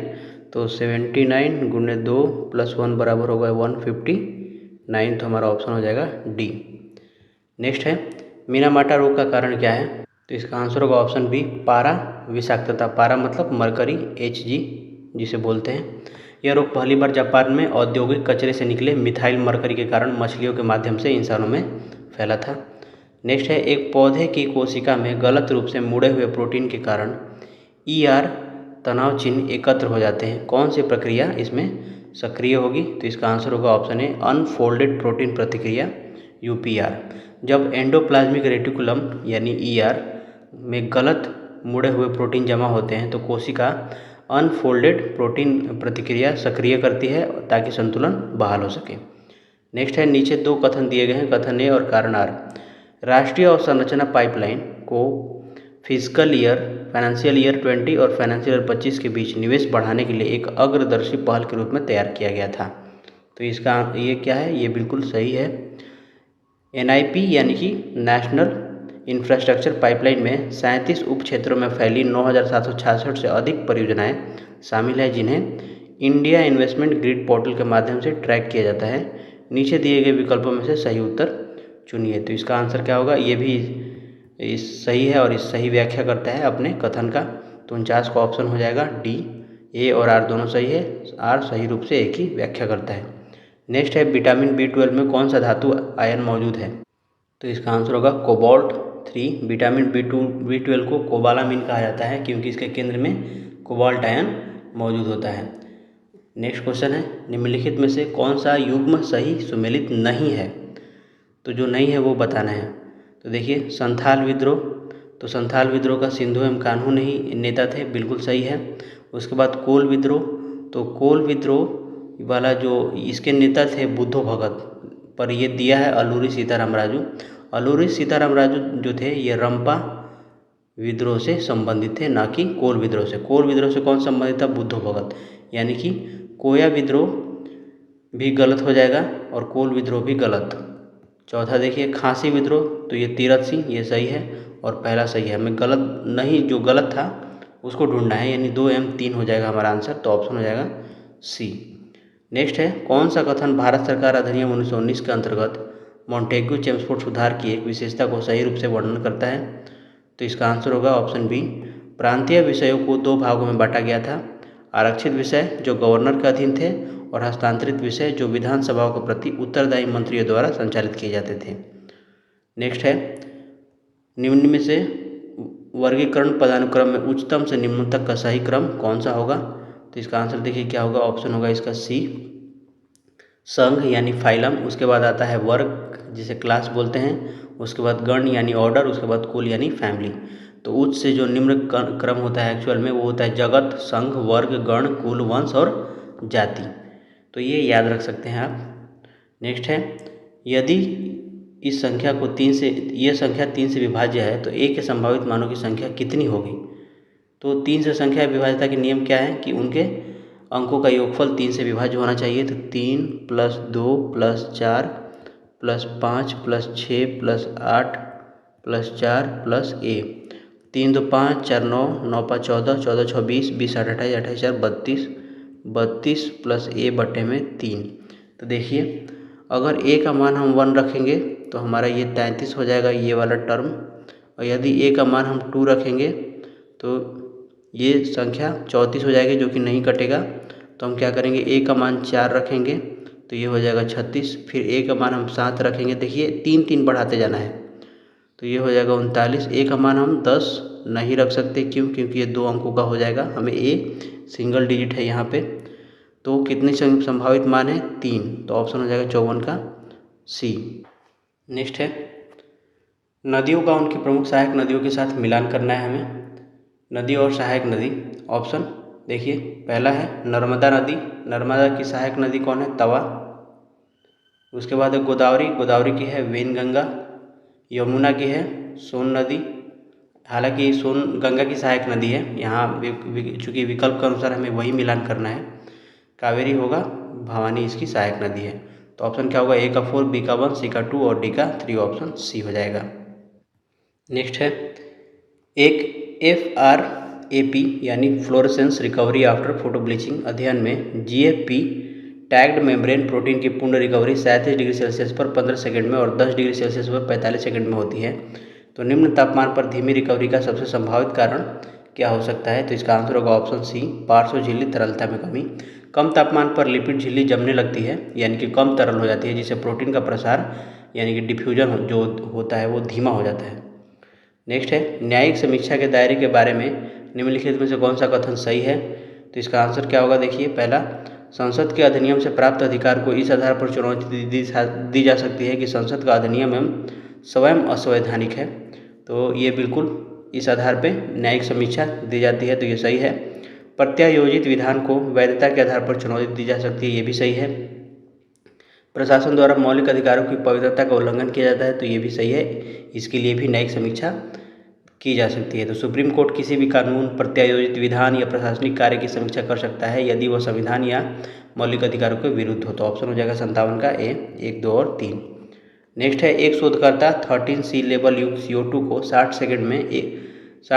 तो 79 × 2 + 1 बराबर होगा 159। तो हमारा ऑप्शन हो जाएगा डी। नेक्स्ट है, मीनामाटा रोग का कारण क्या है? तो इसका आंसर होगा ऑप्शन बी, पारा विषाक्तता। पारा मतलब मरकरी, Hg जिसे बोलते हैं। यह रोग पहली बार जापान में औद्योगिक कचरे से निकले मिथाइल मरकरी के कारण मछलियों के माध्यम से इंसानों में फैला था। नेक्स्ट है, एक पौधे की कोशिका में गलत रूप से मुड़े हुए प्रोटीन के कारण ER तनाव चिन्ह एकत्र हो जाते हैं। कौन सी प्रक्रिया इसमें सक्रिय होगी? तो इसका आंसर होगा ऑप्शन ए, अनफोल्डेड प्रोटीन प्रतिक्रिया UPR। जब एंडोप्लाज्मिक रेटिकुलम यानी ER में गलत मुड़े हुए प्रोटीन जमा होते हैं तो कोशिका अनफोल्डेड प्रोटीन प्रतिक्रिया सक्रिय करती है ताकि संतुलन बहाल हो सके। नेक्स्ट है, नीचे 2 कथन दिए गए हैं, कथन ए और कारण आर। राष्ट्रीय अवसंरचना पाइपलाइन को फिजिकल ईयर फाइनेंशियल ईयर 20 और फाइनेंशियल ईयर 25 के बीच निवेश बढ़ाने के लिए एक अग्रदर्शी पहल के रूप में तैयार किया गया था। तो इसका ये क्या है? ये बिल्कुल सही है। NIP यानी कि नेशनल इंफ्रास्ट्रक्चर पाइपलाइन में 37 उप क्षेत्रों में फैली 9766 से अधिक परियोजनाएं शामिल हैं जिन्हें इंडिया इन्वेस्टमेंट ग्रिड पोर्टल के माध्यम से ट्रैक किया जाता है। नीचे दिए गए विकल्पों में से सही उत्तर चुनिए। तो इसका आंसर क्या होगा? ये भी सही है और इस सही व्याख्या करता है अपने कथन का। तो 49 का ऑप्शन हो जाएगा डी। ए और आर दोनों सही है, आर सही रूप से एक ही व्याख्या करता है। नेक्स्ट है, विटामिन B12 में कौन सा धातु आयन मौजूद है? तो इसका आंसर होगा कोबाल्ट 3। विटामिन B12 को कोबालामिन कहा जाता है क्योंकि इसके केंद्र में कोबाल्ट आयन मौजूद होता है। नेक्स्ट क्वेश्चन है, निम्नलिखित में से कौन सा युग्म सही सुमेलित नहीं है? तो जो नहीं है वो बताना है। तो देखिए, संथाल विद्रोह, तो संथाल विद्रोह का सिंधु एवं कान्हू नहीं नेता थे, बिल्कुल सही है। उसके बाद कोल विद्रोह, तो कोल विद्रोह वाला जो इसके नेता थे बुद्धो भगत, पर ये दिया है अलूरी सीताराम राजू। अलूरी सीताराम राजू जो थे ये रंपा विद्रोह से संबंधित थे, ना कि कोल विद्रोह से। कोल विद्रोह से कौन संबंधित था? बुद्धो भगत। यानी कि कोया विद्रोह भी गलत हो जाएगा और कोल विद्रोह भी गलत। चौथा देखिए, खांसी विद्रोह, तो ये तीरथ सिंह, ये सही है और पहला सही है। हमें गलत नहीं, जो गलत था उसको ढूंढना है, यानी 2 एम 3 हो जाएगा हमारा आंसर। तो ऑप्शन हो जाएगा सी। नेक्स्ट है, कौन सा कथन भारत सरकार अधिनियम 1919 के अंतर्गत मॉन्टेग्यू चेम्सफोर्ड सुधार की एक विशेषता को सही रूप से वर्णन करता है? तो इसका आंसर होगा ऑप्शन बी, प्रांतीय विषयों को 2 भागों में बांटा गया था। आरक्षित विषय जो गवर्नर के अधीन थे और हस्तांतरित विषय जो विधानसभाओं के प्रति उत्तरदायी मंत्रियों द्वारा संचालित किए जाते थे। नेक्स्ट है, निम्न में से वर्गीकरण पदानुक्रम में उच्चतम से निम्नतम तक का सही क्रम कौन सा होगा? तो इसका आंसर देखिए क्या होगा, ऑप्शन होगा इसका सी, संघ यानी फाइलम। उसके बाद आता है वर्ग जिसे क्लास बोलते हैं। उसके बाद गण यानी ऑर्डर। उसके बाद कुल यानी फैमिली। तो उच्च से जो निम्न क्रम होता है एक्चुअल में वो होता है जगत, संघ, वर्ग, गण, कुल, वंश और जाति। तो ये याद रख सकते हैं आप। नेक्स्ट है, यदि इस संख्या को 3 से, ये संख्या 3 से विभाज्य है तो a के संभावित मानों की संख्या कितनी होगी? तो 3 से संख्या विभाज्यता के नियम क्या है कि उनके अंकों का योगफल 3 से विभाज्य होना चाहिए। तो 3 + 2 + 4 + 5 + 6 + 8 प्लस 4 प्लस ए, 3 2 5, 4 9, 9 5 14, 14 6 20, 20 8 28, 28 4 32, 32 प्लस ए बटे में 3। तो देखिए अगर ए का मान हम 1 रखेंगे तो हमारा ये 33 हो जाएगा ये वाला टर्म, और यदि ए का मान हम 2 रखेंगे तो ये संख्या 34 हो जाएगी जो कि नहीं कटेगा। तो हम क्या करेंगे, ए का मान 4 रखेंगे तो ये हो जाएगा 36, फिर ए का मान हम 7 रखेंगे, देखिए 3 3 बढ़ाते जाना है तो ये हो जाएगा 39। ए का मान हम 10 नहीं रख सकते, क्यों? क्योंकि ये 2 अंकों का हो जाएगा, हमें ए सिंगल डिजिट है यहाँ पे। तो कितने संभावित मान है? 3, तो ऑप्शन हो जाएगा 54 का सी। नेक्स्ट है नदियों का उनकी प्रमुख सहायक नदियों के साथ मिलान करना है हमें। नदी और सहायक नदी, ऑप्शन देखिए पहला है नर्मदा नदी। नर्मदा की सहायक नदी कौन है? तवा। उसके बाद है गोदावरी, गोदावरी की है वेनगंगा। यमुना की है सोन नदी, हालांकि सोन गंगा की सहायक नदी है, यहाँ चूँकि विकल्प के अनुसार हमें वही मिलान करना है। कावेरी होगा, भवानी इसकी सहायक नदी है। तो ऑप्शन क्या होगा? ए का 4, बी का 1, सी का 2 और डी का 3, ऑप्शन सी हो जाएगा। नेक्स्ट है एक FRAP यानी fluorescence recovery after photo bleaching अध्ययन में GFP टैग्ड मेम्ब्रेन प्रोटीन की पूर्ण रिकवरी 37 डिग्री सेल्सियस पर 15 सेकंड में और 10 डिग्री सेल्सियस पर 45 सेकंड में होती है। तो निम्न तापमान पर धीमी रिकवरी का सबसे संभावित कारण क्या हो सकता है? तो इसका आंसर होगा ऑप्शन सी, पार्श्व झिल्ली तरलता में कमी। कम तापमान पर लिपिड झिल्ली जमने लगती है, यानी कि कम तरल हो जाती है, जिससे प्रोटीन का प्रसार यानी कि डिफ्यूजन जो होता है वो धीमा हो जाता है। नेक्स्ट है न्यायिक समीक्षा के दायरे के बारे में निम्नलिखित में से कौन सा कथन सही है? तो इसका आंसर क्या होगा? देखिए पहला, संसद के अधिनियम से प्राप्त अधिकार को इस आधार पर चुनौती दी जा सकती है कि संसद का अधिनियम स्वयं असंवैधानिक है। तो ये बिल्कुल इस आधार पर न्यायिक समीक्षा दी जाती है, तो ये सही है। प्रत्यायोजित विधान को वैधता के आधार पर चुनौती दी जा सकती है, ये भी सही है। प्रशासन द्वारा मौलिक अधिकारों की पवित्रता का उल्लंघन किया जाता है, तो ये भी सही है, इसके लिए भी न्यायिक समीक्षा की जा सकती है। तो सुप्रीम कोर्ट किसी भी कानून, प्रत्यायोजित विधान या प्रशासनिक कार्य की समीक्षा कर सकता है यदि वह संविधान या मौलिक अधिकारों के विरुद्ध हो। तो ऑप्शन हो जाएगा 57 का ए, 1 2 और 3। नेक्स्ट है एक शोधकर्ता 13C लेवल युक्त CO2 को 60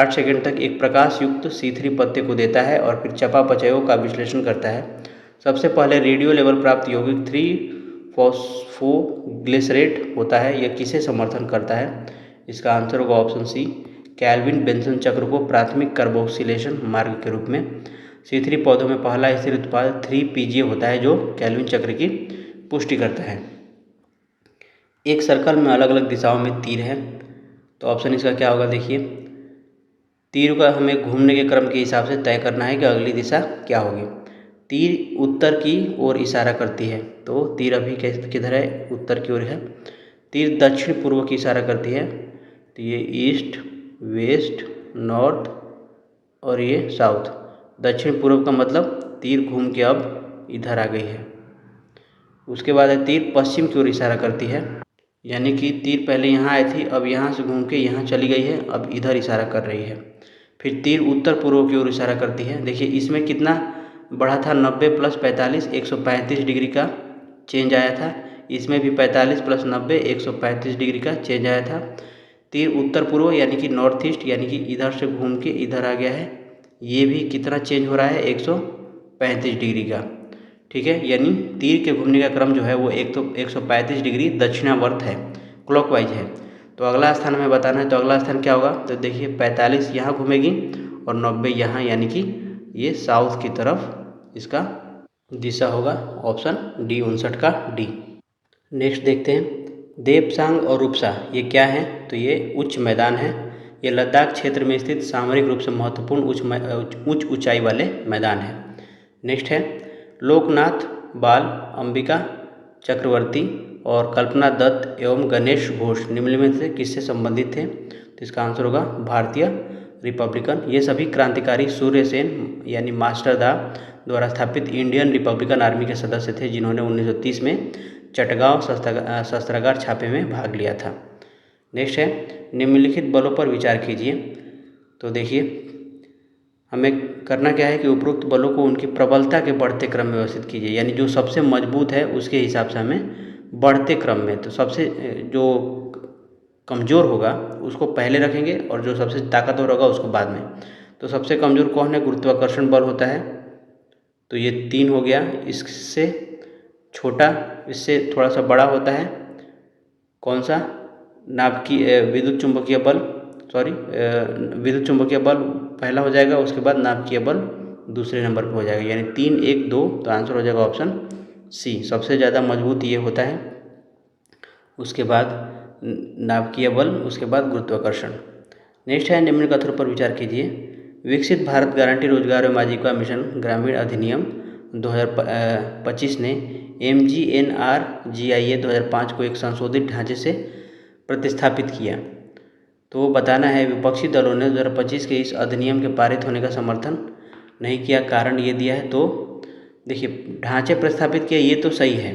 सेकंड तक एक प्रकाश युक्त C3 पत्ते को देता है और फिर चयापचयों का विश्लेषण करता है। सबसे पहले रेडियो लेवल प्राप्त यौगिक 3-फॉस्फोग्लिसरेट होता है, यह किसे समर्थन करता है? इसका आंसर होगा ऑप्शन सी, कैल्विन बेंसन चक्र को प्राथमिक कार्बोक्सिलेशन मार्ग के रूप में। C3 पौधों में पहला स्थिर उत्पाद 3PGA होता है जो कैल्विन चक्र की पुष्टि करता है। एक सर्कल में अलग अलग दिशाओं में तीर है, तो ऑप्शन इसका क्या होगा? देखिए तीर का हमें घूमने के क्रम के हिसाब से तय करना है कि अगली दिशा क्या होगी। तीर उत्तर की ओर इशारा करती है, तो तीर अभी किधर है? उत्तर की ओर है। तीर दक्षिण पूर्व की इशारा करती है, तो ये ईस्ट, वेस्ट, नॉर्थ और ये साउथ। दक्षिण पूर्व का मतलब तीर घूम के अब इधर आ गई है। उसके बाद है तीर पश्चिम की ओर इशारा करती है, यानी कि तीर पहले यहाँ आई थी, अब यहाँ से घूम के यहाँ चली गई है, अब इधर इशारा कर रही है। फिर तीर उत्तर पूर्व की ओर इशारा करती है। देखिए इसमें कितना बढ़ा था? 90 + 45 135 डिग्री का चेंज आया था। इसमें भी 45 + 90 135 डिग्री का चेंज आया था। तीर उत्तर पूर्व यानी कि नॉर्थ ईस्ट, यानी कि इधर से घूम के इधर आ गया है। ये भी कितना चेंज हो रहा है? 135 डिग्री का, ठीक है। यानी तीर के घूमने का क्रम जो है वो 135 डिग्री दक्षिणावर्त है, क्लॉकवाइज है। तो अगला स्थान हमें बताना है, तो अगला स्थान क्या होगा? तो देखिए 45 यहाँ घूमेगी और 90 यहाँ, यानी कि ये साउथ की तरफ इसका दिशा होगा। ऑप्शन डी, 59 का डी। नेक्स्ट देखते हैं देपसांग और रूपसा, ये क्या है? तो ये उच्च मैदान है। ये लद्दाख क्षेत्र में स्थित सामरिक रूप से महत्वपूर्ण उच्च ऊंचाई वाले मैदान है। नेक्स्ट है लोकनाथ बाल, अंबिका चक्रवर्ती और कल्पना दत्त एवं गणेश घोष निम्न में से किससे संबंधित थे? तो इसका आंसर होगा भारतीय रिपब्लिकन। ये सभी क्रांतिकारी सूर्य सेन यानी मास्टर दा द्वारा स्थापित इंडियन रिपब्लिकन आर्मी के सदस्य थे, जिन्होंने 1930 में चटगांव शस्त्रागार छापे में भाग लिया था। नेक्स्ट है निम्नलिखित बलों पर विचार कीजिए। तो देखिए हमें करना क्या है कि उपरोक्त बलों को उनकी प्रबलता के बढ़ते क्रम में व्यवस्थित कीजिए, यानी जो सबसे मजबूत है उसके हिसाब से हमें बढ़ते क्रम में। तो सबसे जो कमज़ोर होगा उसको पहले रखेंगे और जो सबसे ताकतवर होगा उसको बाद में। तो सबसे कमज़ोर कौन है? गुरुत्वाकर्षण बल होता है। तो ये 3 हो गया। इससे छोटा, इससे थोड़ा सा बड़ा होता है कौन सा? नाभिकीय विद्युत चुंबकीय बल, सॉरी विद्युत चुंबकीय बल पहला हो जाएगा, उसके बाद नाभिकीय बल दूसरे नंबर पर हो जाएगा, यानी 3, 1, 2। तो आंसर हो जाएगा ऑप्शन सी। सबसे ज़्यादा मजबूत ये होता है, उसके बाद नाभिकीय बल, उसके बाद गुरुत्वाकर्षण। नेक्स्ट है निम्न कथनों पर विचार कीजिए। विकसित भारत गारंटी रोजगार एवं आजीविका मिशन ग्रामीण अधिनियम 2025 ने MGNRGIA 2005 को एक संशोधित ढांचे से प्रतिस्थापित किया। तो वो बताना है विपक्षी दलों ने 2025 के इस अधिनियम के पारित होने का समर्थन नहीं किया। कारण ये दिया है। तो देखिए, ढांचे प्रतिस्थापित किया ये तो सही है,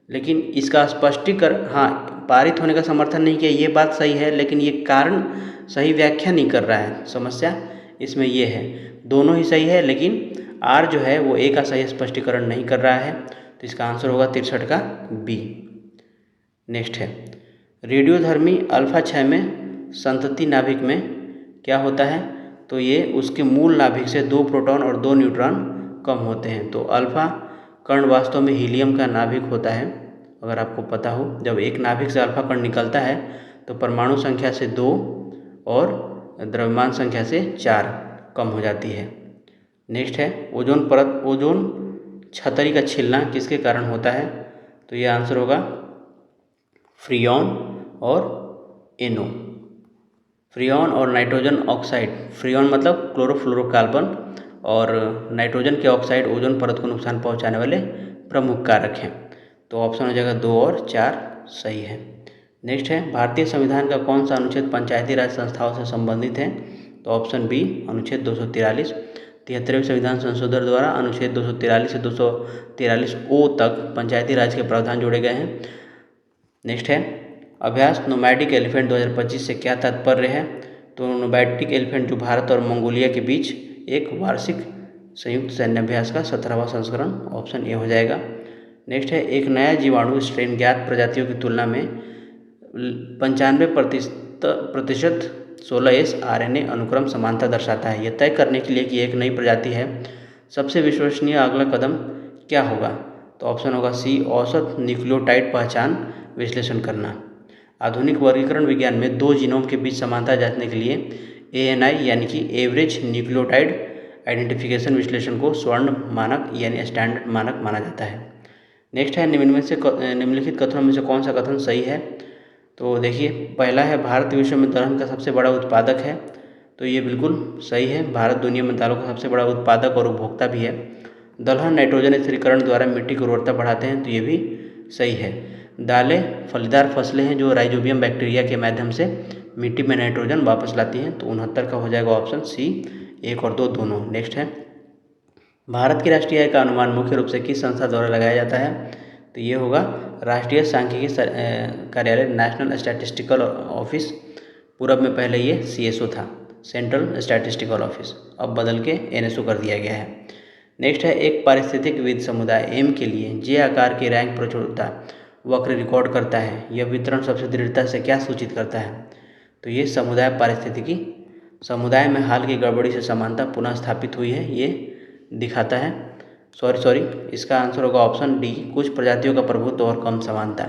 लेकिन इसका स्पष्टीकरण, हाँ पारित होने का समर्थन नहीं किया ये बात सही है, लेकिन ये कारण सही व्याख्या नहीं कर रहा है। समस्या इसमें ये है, दोनों ही सही है लेकिन आर जो है वो ए का सही स्पष्टीकरण नहीं कर रहा है। तो इसका आंसर होगा 63 का बी। नेक्स्ट है रेडियोधर्मी अल्फा 6 में संतति नाभिक में क्या होता है? तो ये उसके मूल नाभिक से 2 प्रोटॉन और 2 न्यूट्रॉन कम होते हैं। तो अल्फा कण वास्तव में हीलियम का नाभिक होता है। अगर आपको पता हो, जब एक नाभिक से अल्फा कण निकलता है तो परमाणु संख्या से 2 और द्रव्यमान संख्या से 4 कम हो जाती है। नेक्स्ट है ओजोन परत, ओजोन छतरी का छिलना किसके कारण होता है? तो ये आंसर होगा फ्रियॉन और एनो। फ्रियॉन और नाइट्रोजन ऑक्साइड, फ्रियॉन मतलब क्लोरोफ्लोरोकार्बन और नाइट्रोजन के ऑक्साइड ओजोन परत को नुकसान पहुंचाने वाले प्रमुख कारक हैं। तो ऑप्शन हो जाएगा 2 और 4 सही है। नेक्स्ट है भारतीय संविधान का कौन सा अनुच्छेद पंचायती राज संस्थाओं से संबंधित है? तो ऑप्शन बी अनुच्छेद 243। 73वें संविधान संशोधन द्वारा अनुच्छेद 243 से 243 तक पंचायती राज के प्रावधान जोड़े गए हैं। नेक्स्ट है अभ्यास नोमैडिक एलिफेंट 2025 से क्या तात्पर्य है? तो नोमैडिक एलिफेंट जो भारत और मंगोलिया के बीच एक वार्षिक संयुक्त सैन्याभ्यास का 17वां संस्करण, ऑप्शन ए हो जाएगा। नेक्स्ट है एक नया जीवाणु स्ट्रेन ज्ञात प्रजातियों की तुलना में 95% 16S RNA अनुक्रम समानता दर्शाता है। यह तय करने के लिए कि एक नई प्रजाति है, सबसे विश्वसनीय अगला कदम क्या होगा? तो ऑप्शन होगा सी औसत न्यूक्लियोटाइड पहचान विश्लेषण करना। आधुनिक वर्गीकरण विज्ञान में 2 जीनोम के बीच समानता जांचने के लिए ANI यानी कि एवरेज न्यूक्लियोटाइड आइडेंटिफिकेशन विश्लेषण को स्वर्ण मानक यानी स्टैंडर्ड मानक माना जाता है। नेक्स्ट है निम्नलिखित कथनों में से कौन सा कथन सही है? तो देखिए, पहला है भारत विश्व में दलहन का सबसे बड़ा उत्पादक है। तो ये बिल्कुल सही है, भारत दुनिया में दालों का सबसे बड़ा उत्पादक और उपभोक्ता भी है। दलहन नाइट्रोजन स्थिरीकरण द्वारा मिट्टी की उर्वरता बढ़ाते हैं। तो ये भी सही है। दालें फलीदार फसलें हैं जो राइजोबियम बैक्टीरिया के माध्यम से मिट्टी में नाइट्रोजन वापस लाती हैं। तो 69 का हो जाएगा ऑप्शन सी, 1 और 2 दोनों। नेक्स्ट है भारत की राष्ट्रीय आय का अनुमान मुख्य रूप से किस संस्था द्वारा लगाया जाता है? तो ये होगा राष्ट्रीय सांख्यिकी कार्यालय, नेशनल स्टैटिस्टिकल ऑफिस। पूर्व में पहले ये CSO था, सेंट्रल स्टैटिस्टिकल ऑफिस, अब बदल के NSO कर दिया गया है। नेक्स्ट है एक पारिस्थितिकविद समुदाय M के लिए J आकार की रैंक प्रचुरता वक्र रिकॉर्ड करता है। यह वितरण सबसे दृढ़ता से क्या सूचित करता है? तो ये समुदाय पारिस्थितिकी, समुदाय में हाल की गड़बड़ी से समानता पुनः स्थापित हुई है, ये दिखाता है। सॉरी इसका आंसर होगा ऑप्शन डी, कुछ प्रजातियों का प्रभुत्व और कम समानता।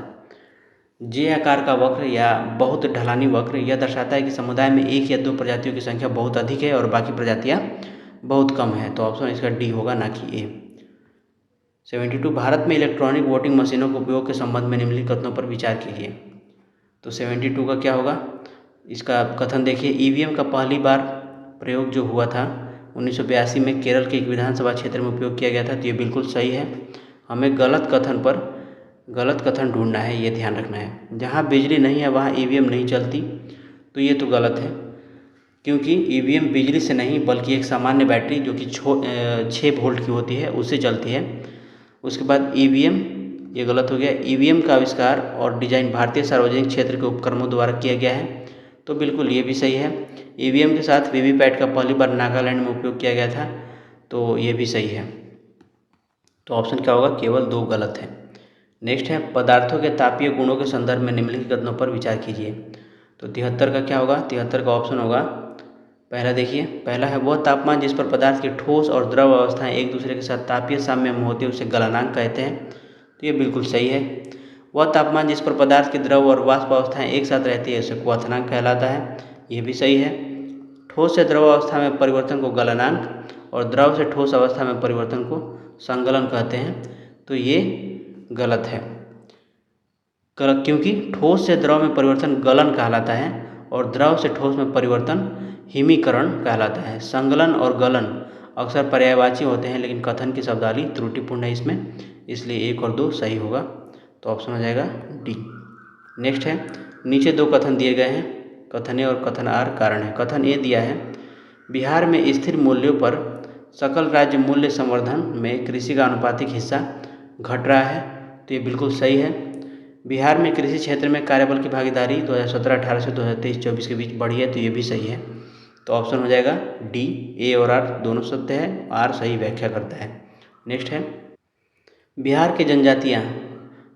J आकार का वक्र या बहुत ढलानी वक्र यह दर्शाता है कि समुदाय में 1 या 2 प्रजातियों की संख्या बहुत अधिक है और बाकी प्रजातियां बहुत कम है। तो ऑप्शन इसका डी होगा, ना कि ए। 72 भारत में इलेक्ट्रॉनिक वोटिंग मशीनों के उपयोग के संबंध में निम्नलिखित कथनों पर विचार कीजिए। तो 72 का क्या होगा? इसका कथन देखिए, EVM का पहली बार प्रयोग जो हुआ था 1982 में केरल के एक विधानसभा क्षेत्र में उपयोग किया गया था। तो ये बिल्कुल सही है। हमें गलत कथन ढूंढना है, ये ध्यान रखना है। जहाँ बिजली नहीं है वहाँ EVM नहीं चलती, तो ये तो गलत है, क्योंकि EVM बिजली से नहीं बल्कि एक सामान्य बैटरी जो कि 6 वोल्ट की होती है उससे चलती है। उसके बाद EVM, ये गलत हो गया। EVM का आविष्कार और डिजाइन भारतीय सार्वजनिक क्षेत्र के उपक्रमों द्वारा किया गया है। तो बिल्कुल ये भी सही है। EVM के साथ VVPAT का पहली बार नागालैंड में उपयोग किया गया था। तो ये भी सही है। तो ऑप्शन क्या होगा? केवल 2 गलत है। नेक्स्ट है पदार्थों के तापीय गुणों के संदर्भ में निम्नलिखित कथनों पर विचार कीजिए। तो 73 का क्या होगा, 73 का ऑप्शन होगा पहला। देखिए पहला है वह तापमान जिस पर पदार्थ की ठोस और द्रव अवस्थाएं एक दूसरे के साथ तापीय साम्य में होती है उसे गलनांक कहते हैं। तो ये बिल्कुल सही है। वह तापमान जिस पर पदार्थ की द्रव और वाष्प अवस्थाएं एक साथ रहती है उसे क्वथनांक कहलाता है। ये भी सही है। ठोस से द्रव अवस्था में परिवर्तन को गलनांक और द्रव से ठोस अवस्था में परिवर्तन को संगलन कहते हैं। तो ये गलत है, क्योंकि ठोस से द्रव में परिवर्तन गलन कहलाता है और द्रव से ठोस में परिवर्तन हिमीकरण कहलाता है। संगलन और गलन अक्सर पर्यायवाची होते हैं, लेकिन कथन की शब्दावली त्रुटिपूर्ण है इसमें, इसलिए 1 और 2 सही होगा। तो ऑप्शन हो जाएगा डी। नेक्स्ट है, नीचे 2 कथन दिए गए हैं, कथन ए और कथन आर कारण है। कथन ए दिया है बिहार में स्थिर मूल्यों पर सकल राज्य मूल्य संवर्धन में कृषि का आनुपातिक हिस्सा घट रहा है। तो ये बिल्कुल सही है। बिहार में कृषि क्षेत्र में कार्यबल की भागीदारी 2017-18 से 2023-24 के बीच बढ़ी है। तो ये भी सही है। तो ऑप्शन हो जाएगा डी। ए और आर दोनों सत्य है, आर सही व्याख्या करता है। नेक्स्ट है, बिहार की जनजातियाँ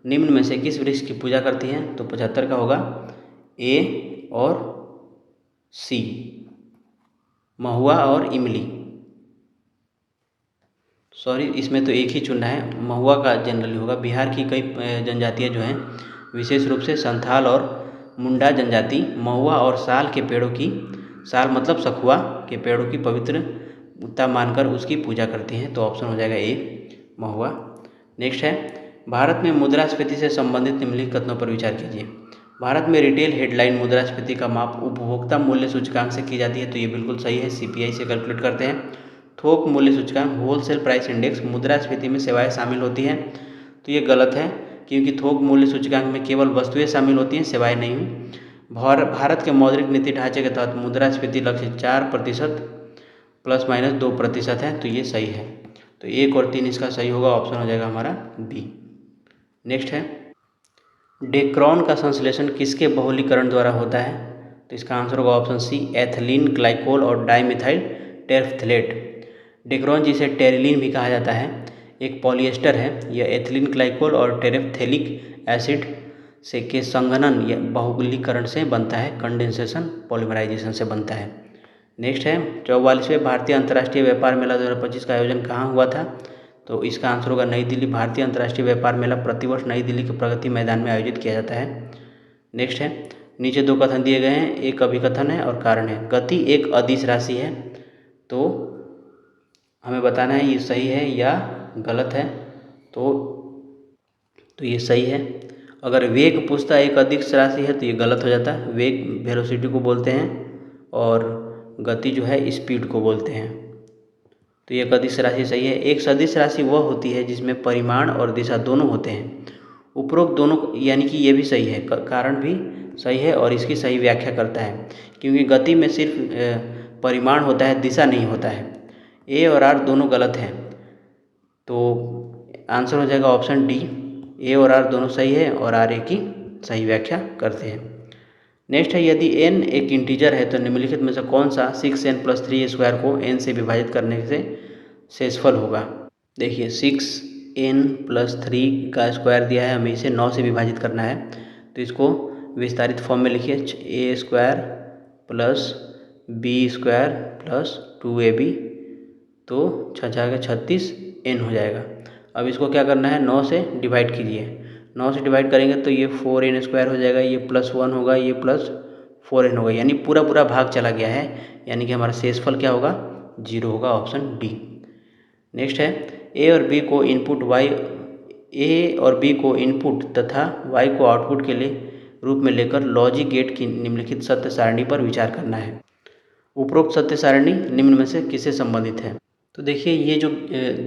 निम्न में से किस वृक्ष की पूजा करती हैं? तो 75 का होगा ए और सी, महुआ और इमली। सॉरी, इसमें तो एक ही चुनना है, महुआ का जनरली होगा। बिहार की कई जनजातियाँ जो हैं, विशेष रूप से संथाल और मुंडा जनजाति महुआ और साल के पेड़ों की, साल मतलब सखुआ के पेड़ों की पवित्रता मानकर उसकी पूजा करती हैं। तो ऑप्शन हो जाएगा ए, महुआ। नेक्स्ट है, भारत में मुद्रास्फीति से संबंधित निम्नलिखित कथनों पर विचार कीजिए। भारत में रिटेल हेडलाइन मुद्रास्फीति का माप उपभोक्ता मूल्य सूचकांक से की जाती है। तो ये बिल्कुल सही है, सीपीआई से कैलकुलेट करते हैं। थोक मूल्य सूचकांक होलसेल प्राइस इंडेक्स मुद्रास्फीति में सेवाएं शामिल होती हैं। तो ये गलत है, क्योंकि थोक मूल्य सूचकांक में केवल वस्तुएं शामिल होती हैं, सेवाएं नहीं। भारत के मौद्रिक नीति ढांचे के तहत मुद्रास्फीति लक्ष्य 4% ±2% है। तो ये सही है। तो 1 और 3 इसका सही होगा, ऑप्शन हो जाएगा हमारा बी। नेक्स्ट है, डेक्रोन का संश्लेषण किसके बहुलीकरण द्वारा होता है? तो इसका आंसर होगा ऑप्शन सी, एथिलीन ग्लाइकोल और डाइमिथाइल टेरेफ्थलेट। डेक्रोन जिसे टेरिलीन भी कहा जाता है, एक पॉलिएस्टर है। यह एथिलीन ग्लाइकोल और टेरेफ्थेलिक एसिड से के संघनन या बहुलीकरण से बनता है, कंडेंसेशन पॉलीमराइजेशन से बनता है। नेक्स्ट है, 44वें भारतीय अंतर्राष्ट्रीय व्यापार मेला 2025 का आयोजन कहाँ हुआ था? तो इसका आंसर होगा नई दिल्ली। भारतीय अंतर्राष्ट्रीय व्यापार मेला प्रतिवर्ष नई दिल्ली के प्रगति मैदान में आयोजित किया जाता है। नेक्स्ट है, नीचे 2 कथन दिए गए हैं, एक अभिकथन है और कारण है। गति एक अदिश राशि है, तो हमें बताना है ये सही है या गलत है। तो ये सही है। अगर वेग पूछता एक अदिश राशि है तो ये गलत हो जाता है। वेग वेलोसिटी को बोलते हैं और गति जो है स्पीड को बोलते हैं। तो ये एक अदिश राशि सही है। एक सदिश राशि वह होती है जिसमें परिमाण और दिशा दोनों होते हैं। उपरोक्त दोनों, यानी कि ये भी सही है, कारण भी सही है और इसकी सही व्याख्या करता है, क्योंकि गति में सिर्फ परिमाण होता है, दिशा नहीं होता है। ए और आर दोनों गलत हैं, तो आंसर हो जाएगा ऑप्शन डी। ए और आर दोनों सही है और आर ए की सही व्याख्या करते हैं। नेक्स्ट है, यदि n एक इंटीजर है तो निम्नलिखित में से कौन सा 6n + 3a² को n से विभाजित करने से शेषफल होगा? देखिए 6n + 3 का स्क्वायर दिया है, हमें इसे 9 से विभाजित करना है। तो इसको विस्तारित फॉर्म में लिखिए, a² + b² + 2ab, तो 36n हो जाएगा। अब इसको क्या करना है, 9 से डिवाइड कीजिए। 9 से डिवाइड करेंगे तो ये 4n² हो जाएगा, ये +1 होगा, ये +4n होगा, यानी पूरा भाग चला गया है, यानी कि हमारा शेषफल क्या होगा, 0 होगा, ऑप्शन डी। नेक्स्ट है, ए और बी को इनपुट तथा y को आउटपुट के लिए रूप में लेकर लॉजिक गेट की निम्नलिखित सत्य सारणी पर विचार करना है। उपरोक्त सत्य सारणी निम्न में से किससे संबंधित है? तो देखिए ये जो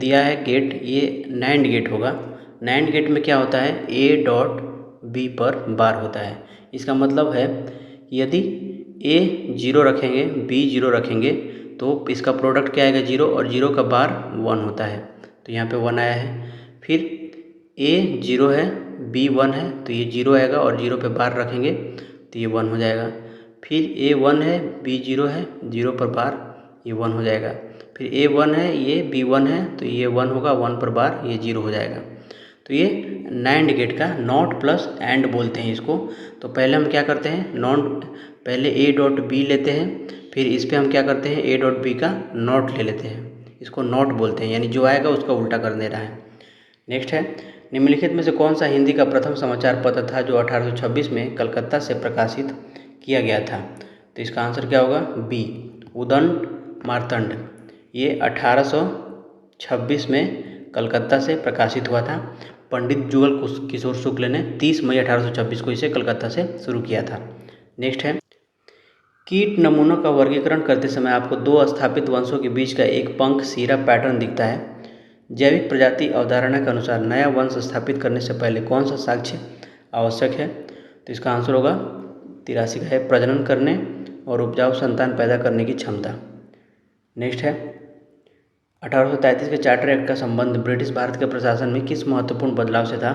दिया है गेट, ये नैंड गेट होगा। नैंड गेट में क्या होता है, a.b पर बार होता है। इसका मतलब है यदि a 0 रखेंगे, b 0 रखेंगे, तो इसका प्रोडक्ट क्या आएगा, 0, और 0 का बार 1 होता है। तो यहाँ पे 1 आया है। फिर a 0 है, b 1 है, तो ये 0 आएगा और 0 पे बार रखेंगे तो ये 1 हो जाएगा। फिर a 1 है, b 0 है, 0 पर बार, ये 1 हो जाएगा। फिर a 1 है, ये b 1 है, तो ये 1 होगा, 1 पर बार, ये 0 हो जाएगा। तो ये नैंड गेट का नॉट प्लस एंड बोलते हैं इसको। तो पहले हम क्या करते हैं, पहले ए डॉट बी लेते हैं, फिर इस पर हम क्या करते हैं, ए डॉट बी का नॉट ले लेते हैं। इसको नॉट बोलते हैं, यानी जो आएगा उसका उल्टा कर दे रहा है। नेक्स्ट है, निम्नलिखित में से कौन सा हिंदी का प्रथम समाचार पत्र था जो 1826 में कलकत्ता से प्रकाशित किया गया था? तो इसका आंसर क्या होगा? बी, उदंड मार्तंड। ये 1826 में कलकत्ता से प्रकाशित हुआ था। पंडित जुगल किशोर शुक्ल ने 30 मई 1826 को इसे कलकत्ता से शुरू किया था। नेक्स्ट है, कीट नमूनों का वर्गीकरण करते समय आपको दो स्थापित वंशों के बीच का एक पंख सीरा पैटर्न दिखता है। जैविक प्रजाति अवधारणा के अनुसार नया वंश स्थापित करने से पहले कौन सा साक्ष्य आवश्यक है? तो इसका आंसर होगा 83 का है, प्रजनन करने और उपजाऊ संतान पैदा करने की क्षमता। नेक्स्ट है, 1833 के चार्टर एक्ट का संबंध ब्रिटिश भारत के प्रशासन में किस महत्वपूर्ण बदलाव से था?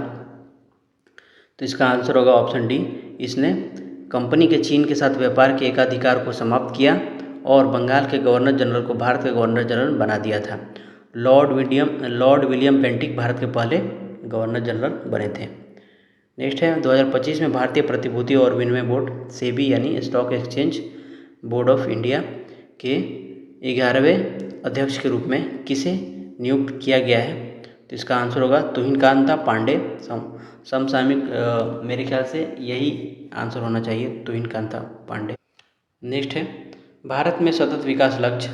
तो इसका आंसर होगा ऑप्शन डी, इसने कंपनी के चीन के साथ व्यापार के एकाधिकार को समाप्त किया और बंगाल के गवर्नर जनरल को भारत के गवर्नर जनरल बना दिया था। लॉर्ड विलियम बेंटिक भारत के पहले गवर्नर जनरल बने थे। नेक्स्ट है, 2025 में भारतीय प्रतिभूति और विनिमय बोर्ड सेबी यानी stock exchange board of India के 11वें अध्यक्ष के रूप में किसे नियुक्त किया गया है? तो इसका आंसर होगा तुहिन कांता पांडे। समसामयिक मेरे ख्याल से यही आंसर होना चाहिए, तुहिन कांता पांडे। नेक्स्ट है, भारत में सतत विकास लक्ष्य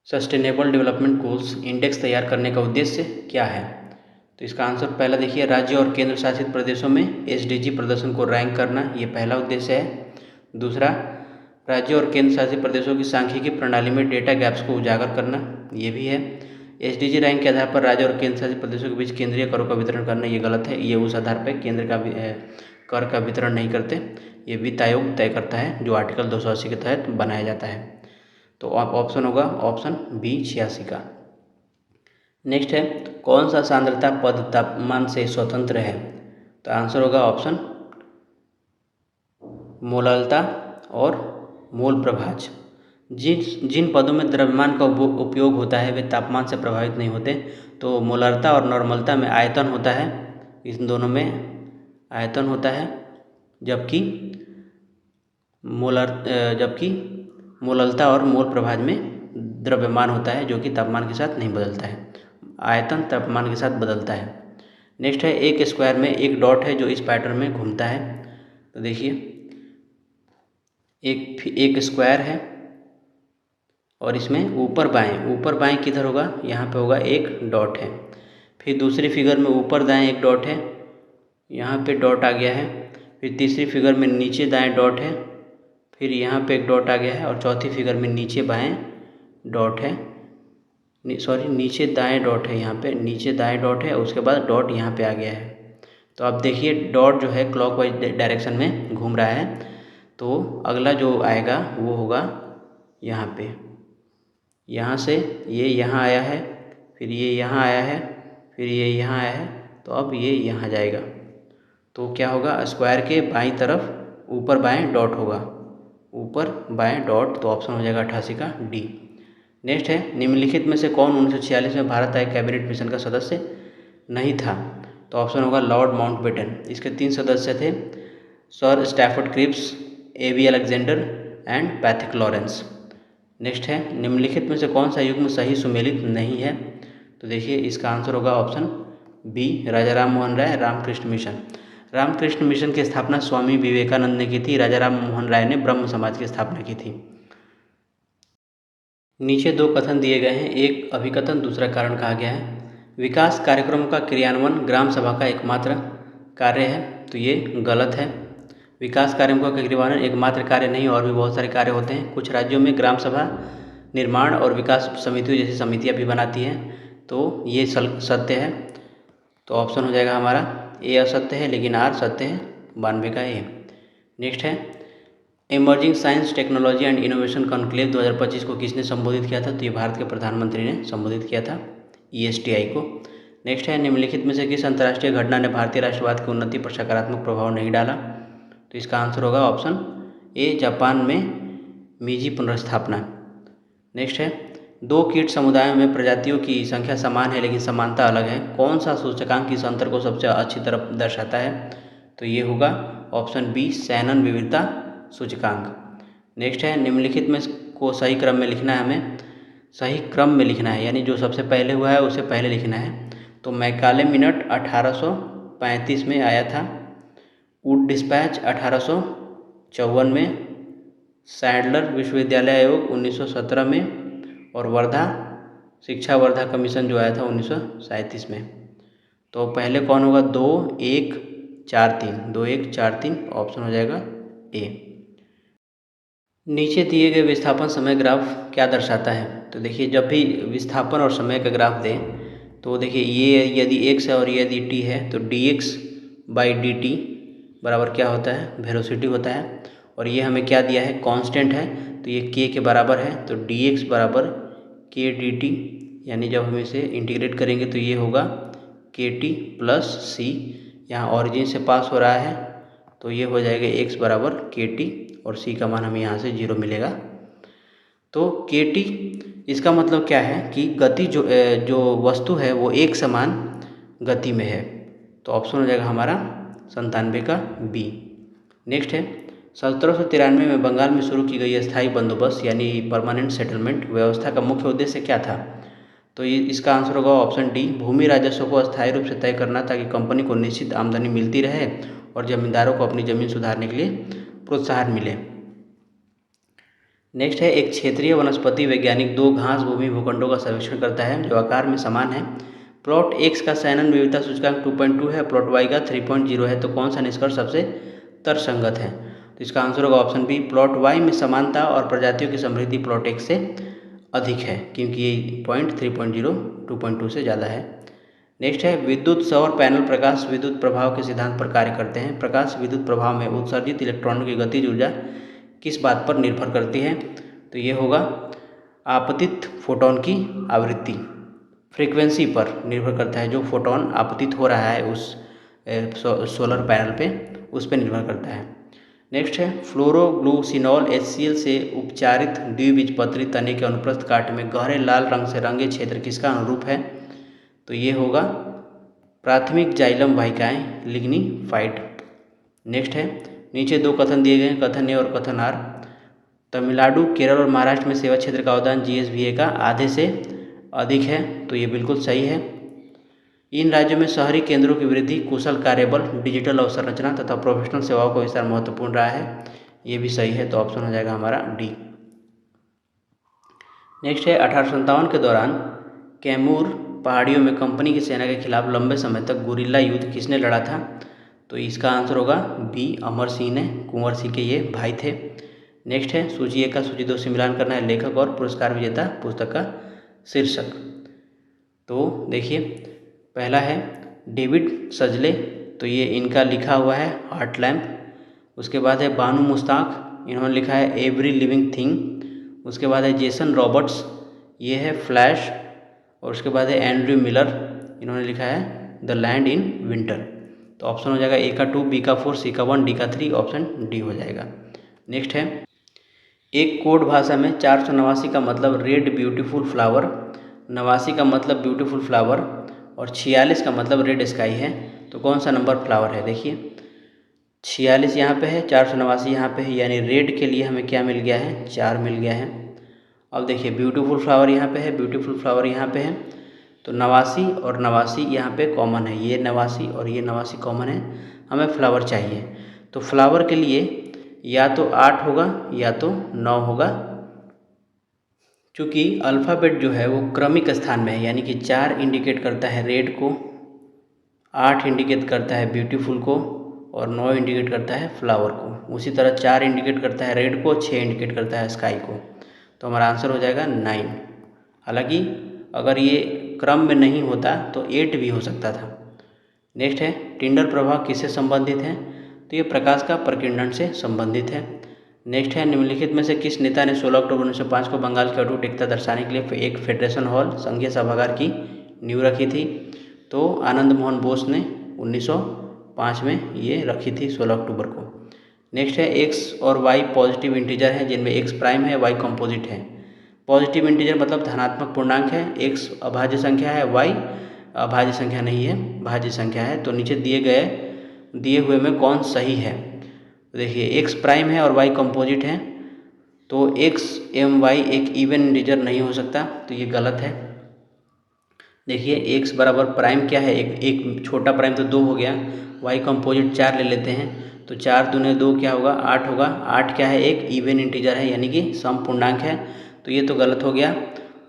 सस्टेनेबल डेवलपमेंट गोल्स इंडेक्स तैयार करने का उद्देश्य क्या है? तो इसका आंसर पहला देखिए, राज्य और केंद्र शासित प्रदेशों में एसडीजी प्रदर्शन को रैंक करना, ये पहला उद्देश्य है। दूसरा, राज्य और केंद्र शासित प्रदेशों की सांख्यिकी प्रणाली में डेटा गैप्स को उजागर करना, ये भी है। एसडीजी रैंक के आधार पर राज्य और केंद्र शासित प्रदेशों के बीच केंद्रीय करों का वितरण करना, ये गलत है। ये उस आधार पर केंद्र का कर का वितरण नहीं करते, ये वित्त आयोग तय करता है जो आर्टिकल 280 के तहत बनाया जाता है। तो ऑप्शन होगा ऑप्शन बी 86 का। नेक्स्ट है, कौन सा सांद्रता पद तापमान से स्वतंत्र है? तो आंसर होगा ऑप्शन मोलालता और मोल प्रभाज। जिन पदों में द्रव्यमान का उपयोग होता है वे तापमान से प्रभावित नहीं होते। तो मोलालता और नॉर्मलता में आयतन होता है, इन दोनों में आयतन होता है, जबकि मोललता और मोल प्रभाज में द्रव्यमान होता है जो कि तापमान के साथ नहीं बदलता है। आयतन तापमान के साथ बदलता है। नेक्स्ट है, एक स्क्वायर में एक डॉट है जो इस पैटर्न में घूमता है। तो देखिए, एक स्क्वायर है और इसमें ऊपर बाएं किधर होगा? यहाँ पे होगा, एक डॉट है। फिर दूसरी फिगर में ऊपर दाएं एक डॉट है, यहाँ पे डॉट आ गया है। फिर तीसरी फिगर में नीचे दाएं डॉट है, फिर यहाँ पे एक डॉट आ गया है। और चौथी फिगर में नीचे बाएं डॉट है, नीचे दाएं डॉट है, यहाँ पे नीचे दाएं डॉट है, उसके बाद डॉट यहाँ पे आ गया है। तो आप देखिए, डॉट जो है क्लॉकवाइज डायरेक्शन में घूम रहा है। तो अगला जो आएगा वो होगा यहाँ पे, यहाँ से ये यहाँ आया है, फिर ये यहाँ आया है, फिर ये यहाँ आया है, तो अब ये यहाँ जाएगा। तो क्या होगा? स्क्वायर के बाईं तरफ ऊपर बाएं डॉट होगा, ऊपर बाएं डॉट। तो ऑप्शन हो जाएगा 88 का डी। नेक्स्ट है, निम्नलिखित में से कौन 1946 में भारत आए कैबिनेट मिशन का सदस्य नहीं था? तो ऑप्शन होगा लॉर्ड माउंटबेटन। इसके 3 सदस्य थे, sir Stafford Cripps, AV Alexander and Pethick Lawrence. Next है, निम्नलिखित में से कौन सा युग्म सही सुमेलित नहीं है? तो देखिए, इसका आंसर होगा ऑप्शन बी, राजा राम मोहन राय रामकृष्ण मिशन। रामकृष्ण मिशन की स्थापना स्वामी विवेकानंद ने की थी, राजा राम मोहन राय ने ब्रह्म समाज की स्थापना की थी। नीचे 2 कथन दिए गए हैं, एक अभिकथन, दूसरा कारण कहा गया है। विकास कार्यक्रमों का क्रियान्वयन ग्राम सभा का एकमात्र कार्य है, तो ये गलत है। विकास कार्यक्रमों का क्रियान्वयन एकमात्र कार्य नहीं, और भी बहुत सारे कार्य होते हैं। कुछ राज्यों में ग्राम सभा निर्माण और विकास समितियों जैसी समितियाँ भी बनाती हैं, तो ये सत्य है। तो ऑप्शन हो जाएगा हमारा ए असत्य है, लेकिन आर सत्य है, 92 का ए। नेक्स्ट है, emerging science technology and innovation conclave 2025 को किसने संबोधित किया था? तो ये भारत के प्रधानमंत्री ने संबोधित किया था, ESTI को। नेक्स्ट है, निम्नलिखित में से किस अंतर्राष्ट्रीय घटना ने भारतीय राष्ट्रवाद की उन्नति पर सकारात्मक प्रभाव नहीं डाला? तो इसका आंसर होगा ऑप्शन ए, जापान में मीजी पुनर्स्थापना। नेक्स्ट है, 2 कीट समुदायों में प्रजातियों की संख्या समान है लेकिन समानता अलग है, कौन सा सूचकांक इस अंतर को सबसे अच्छी तरह दर्शाता है? तो ये होगा ऑप्शन बी, शैनन विविधता सूचकांक। नेक्स्ट है निम्नलिखित में को सही क्रम में लिखना है, हमें सही क्रम में लिखना है, यानी जो सबसे पहले हुआ है उसे पहले लिखना है। तो मैकाले मिनट 1835 में आया था, वुड डिस्पैच 1854 में, सैडलर विश्वविद्यालय आयोग 1917 में, और वर्धा शिक्षा वर्धा कमीशन जो आया था 1937 में। तो पहले कौन होगा? 2 1 4 3, 2 1 4 3 ऑप्शन हो जाएगा ए। नीचे दिए गए विस्थापन समय ग्राफ क्या दर्शाता है? तो देखिए जब भी विस्थापन और समय का ग्राफ दें तो देखिए ये यदि x है और ये यदि t है तो dx/dt बराबर क्या होता है? वेलोसिटी होता है। और ये हमें क्या दिया है? कांस्टेंट है, तो ये k के बराबर है, तो dx बराबर k dt, यानी जब हम इसे इंटीग्रेट करेंगे तो ये होगा kt प्लस c। यहाँ ऑरिजिन से पास हो रहा है तो ये हो जाएगा x बराबर kt और c का मान हमें यहाँ से 0 मिलेगा। तो kt इसका मतलब क्या है कि गति जो वस्तु है वो एक समान गति में है, तो ऑप्शन हो जाएगा हमारा 97 का बी। नेक्स्ट है 1793 में बंगाल में शुरू की गई स्थायी बंदोबस्त यानी परमानेंट सेटलमेंट व्यवस्था का मुख्य उद्देश्य क्या था? तो ये इसका आंसर होगा ऑप्शन डी, भूमि राजस्व को अस्थायी रूप से तय करना ताकि कंपनी को निश्चित आमदनी मिलती रहे और जमींदारों को अपनी ज़मीन सुधारने के लिए प्रोत्साहन मिले। नेक्स्ट है एक क्षेत्रीय वनस्पति वैज्ञानिक 2 घास भूमि भूखंडों का सर्वेक्षण करता है जो आकार में समान है। प्लॉट एक्स का सैनन विविधता सूचकांक 2.2 है, प्लॉट वाई का 3.0 है, तो कौन सा निष्कर्ष सबसे तर्कसंगत है? तो इसका आंसर होगा ऑप्शन बी, प्लॉट वाई में समानता और प्रजातियों की समृद्धि प्लॉट एक्स से अधिक है, क्योंकि ये पॉइंट 3.0 2.2 से ज़्यादा है। नेक्स्ट है विद्युत सौर पैनल प्रकाश विद्युत प्रभाव के सिद्धांत पर कार्य करते हैं। प्रकाश विद्युत प्रभाव में उत्सर्जित इलेक्ट्रॉनों की गतिज ऊर्जा किस बात पर निर्भर करती है? तो ये होगा आपतित फोटोन की आवृत्ति, फ्रीक्वेंसी पर निर्भर करता है। जो फोटोन आपतित हो रहा है उस सोलर पैनल पे, उस पर निर्भर करता है। नेक्स्ट है फ्लोरोग्लूसिनॉल HCl से उपचारित द्विबीजपत्री तने के अनुप्रस्थ काट में गहरे लाल रंग से रंगे क्षेत्र किसका अनुरूप है? तो ये होगा प्राथमिक जाइलम वाहिकाएं लिग्निफाइड। नेक्स्ट है नीचे 2 कथन दिए गए हैं, कथन ए और कथन आर। तमिलनाडु, केरल और महाराष्ट्र में सेवा क्षेत्र का अवदान GSVA का आधे से अधिक है, तो ये बिल्कुल सही है। इन राज्यों में शहरी केंद्रों की वृद्धि, कुशल कार्यबल, डिजिटल अवसंरचना तथा प्रोफेशनल सेवाओं का विस्तार महत्वपूर्ण रहा है, ये भी सही है, तो ऑप्शन हो जाएगा हमारा डी। नेक्स्ट है 1857 के दौरान कैमूर पहाड़ियों में कंपनी की सेना के खिलाफ लंबे समय तक गुरिल्ला युद्ध किसने लड़ा था? तो इसका आंसर होगा बी, अमर सिंह ने। कुंवर सिंह के ये भाई थे। नेक्स्ट है सूची 1 का सूची 2 से मिलान करना है, लेखक और पुरस्कार विजेता, पुस्तक का शीर्षक। तो देखिए पहला है डेविड सजले, तो ये इनका लिखा हुआ है हार्ट लैम्प। उसके बाद है बानू मुश्ताक, इन्होंने लिखा है एवरी लिविंग थिंग। उसके बाद है जेसन रॉबर्ट्स, ये है फ्लैश। और उसके बाद है एंड्रयू मिलर, इन्होंने लिखा है द लैंड इन विंटर। तो ऑप्शन हो जाएगा ए का 2, बी का 4, सी का 1, डी का 3, ऑप्शन डी हो जाएगा। नेक्स्ट है एक कोड भाषा में 489 का मतलब रेड ब्यूटीफुल फ्लावर, 89 का मतलब ब्यूटीफुल फ्लावर और 46 का मतलब रेड स्काई है, तो कौन सा नंबर फ्लावर है? देखिए 46 यहाँ पे है, 489 यहाँ पे है, यानी रेड के लिए हमें क्या मिल गया है? 4 मिल गया है। अब देखिए ब्यूटीफुल फ्लावर यहाँ पे है, ब्यूटीफुल फ्लावर यहाँ पे है, तो 89 और 89 यहाँ पे कॉमन है, ये 89 और ये 89 कॉमन है, हमें फ्लावर चाहिए। तो फ्लावर के लिए या तो 8 होगा या तो 9 होगा, क्योंकि अल्फ़ाबेट जो है वो क्रमिक स्थान में है, यानी कि 4 इंडिकेट करता है रेड को, 8 इंडिकेट करता है ब्यूटीफुल को और 9 इंडिकेट करता है फ्लावर को। उसी तरह 4 इंडिकेट करता है रेड को, 6 इंडिकेट करता है स्काई को, तो हमारा आंसर हो जाएगा 9। हालांकि अगर ये क्रम में नहीं होता तो 8 भी हो सकता था। नेक्स्ट है टिंडर प्रभाव किससे संबंधित है? तो ये प्रकाश का प्रकीर्णन से संबंधित है। नेक्स्ट है निम्नलिखित में से किस नेता ने 16 अक्टूबर 1905 को बंगाल की अटूट एकता दर्शाने के लिए एक फेडरेशन हॉल संघीय सभागार की नींव रखी थी? तो आनंद मोहन बोस ने 1905 में ये रखी थी 16 अक्टूबर को। नेक्स्ट है एक्स और वाई पॉजिटिव इंटीजर हैं जिनमें एक्स प्राइम है, वाई कंपोजिट है। पॉजिटिव इंटीजर मतलब धनात्मक पूर्णांक है, एक्स अभाज्य संख्या है, वाई अभाज्य संख्या नहीं है, भाज्य संख्या है। तो नीचे दिए हुए में कौन सही है? देखिए एक्स प्राइम है और वाई कंपोजिट है, तो एक्स एवं वाई एक इवन इंटीजर नहीं हो सकता, तो ये गलत है। देखिए एक्स बराबर प्राइम क्या है, एक छोटा प्राइम तो 2 हो गया, वाई कंपोजिट 4 ले लेते हैं, तो 4 दूने 2 क्या होगा 8 होगा। 8 क्या है, एक इवन इंटीजर है यानी कि सम पूर्णांक है, तो ये तो गलत हो गया।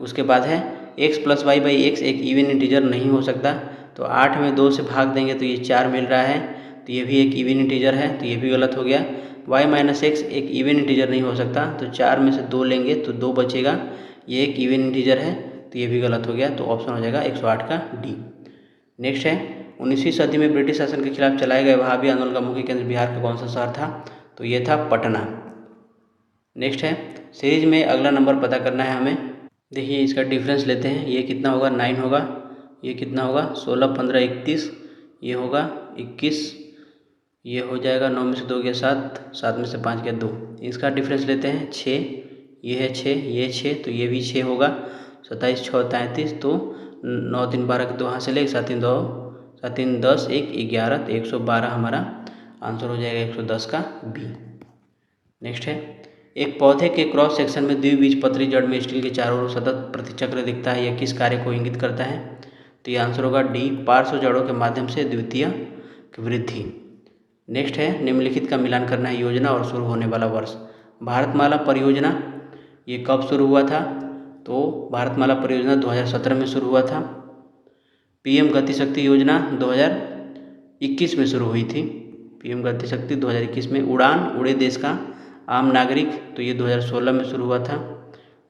उसके बाद है x plus y by x एक इवन इंटीजर नहीं हो सकता, तो 8 में 2 से भाग देंगे तो ये 4 मिल रहा है, तो ये भी एक इवन इंटीजर है, तो ये भी गलत हो गया। वाई माइनस एक्स एक इवन इंटीजर नहीं हो सकता, तो 4 में से 2 लेंगे तो 2 बचेगा, ये एक इवन इंटीजर है, तो ये भी गलत हो गया, तो ऑप्शन हो जाएगा 108 का डी। नेक्स्ट है 19वीं सदी में ब्रिटिश शासन के खिलाफ चलाए गए वहाबी आंदोलन का मुख्य केंद्र बिहार का कौन सा शहर था, तो ये था पटना। नेक्स्ट है सीरीज में अगला नंबर पता करना है हमें। देखिए इसका डिफरेंस लेते हैं, ये कितना होगा 9 होगा, ये कितना होगा 16 15 31, ये होगा 21, ये हो जाएगा 9 में से 2 गया 7, 7 में से 5 गया 2। इसका डिफरेंस लेते हैं 6, ये है 6, ये 6, तो ये भी 6 होगा। 27 6 33, तो 9 3 12 के 2 हाथ से ले, 7 3 2 7 3 10 1 11, तो 112 हमारा आंसर हो जाएगा 110 का बी। नेक्स्ट है एक पौधे के क्रॉस सेक्शन में द्विबीजपत्री जड़ में स्टील के चारों ओर सतत प्रतिचक्र दिखता है, यह किस कार्य को इंगित करता है, तो ये आंसर होगा डी, पार्श्व जड़ों के माध्यम से द्वितीय वृद्धि। नेक्स्ट है निम्नलिखित का मिलान करना है योजना और शुरू होने वाला वर्ष। भारतमाला परियोजना ये कब शुरू हुआ था, तो भारतमाला परियोजना 2017 में शुरू हुआ था। पीएम गति शक्ति योजना 2021 में शुरू हुई थी, पीएम गति शक्ति 2021 में। उड़ान उड़े देश का आम नागरिक, तो ये 2016 में शुरू हुआ था।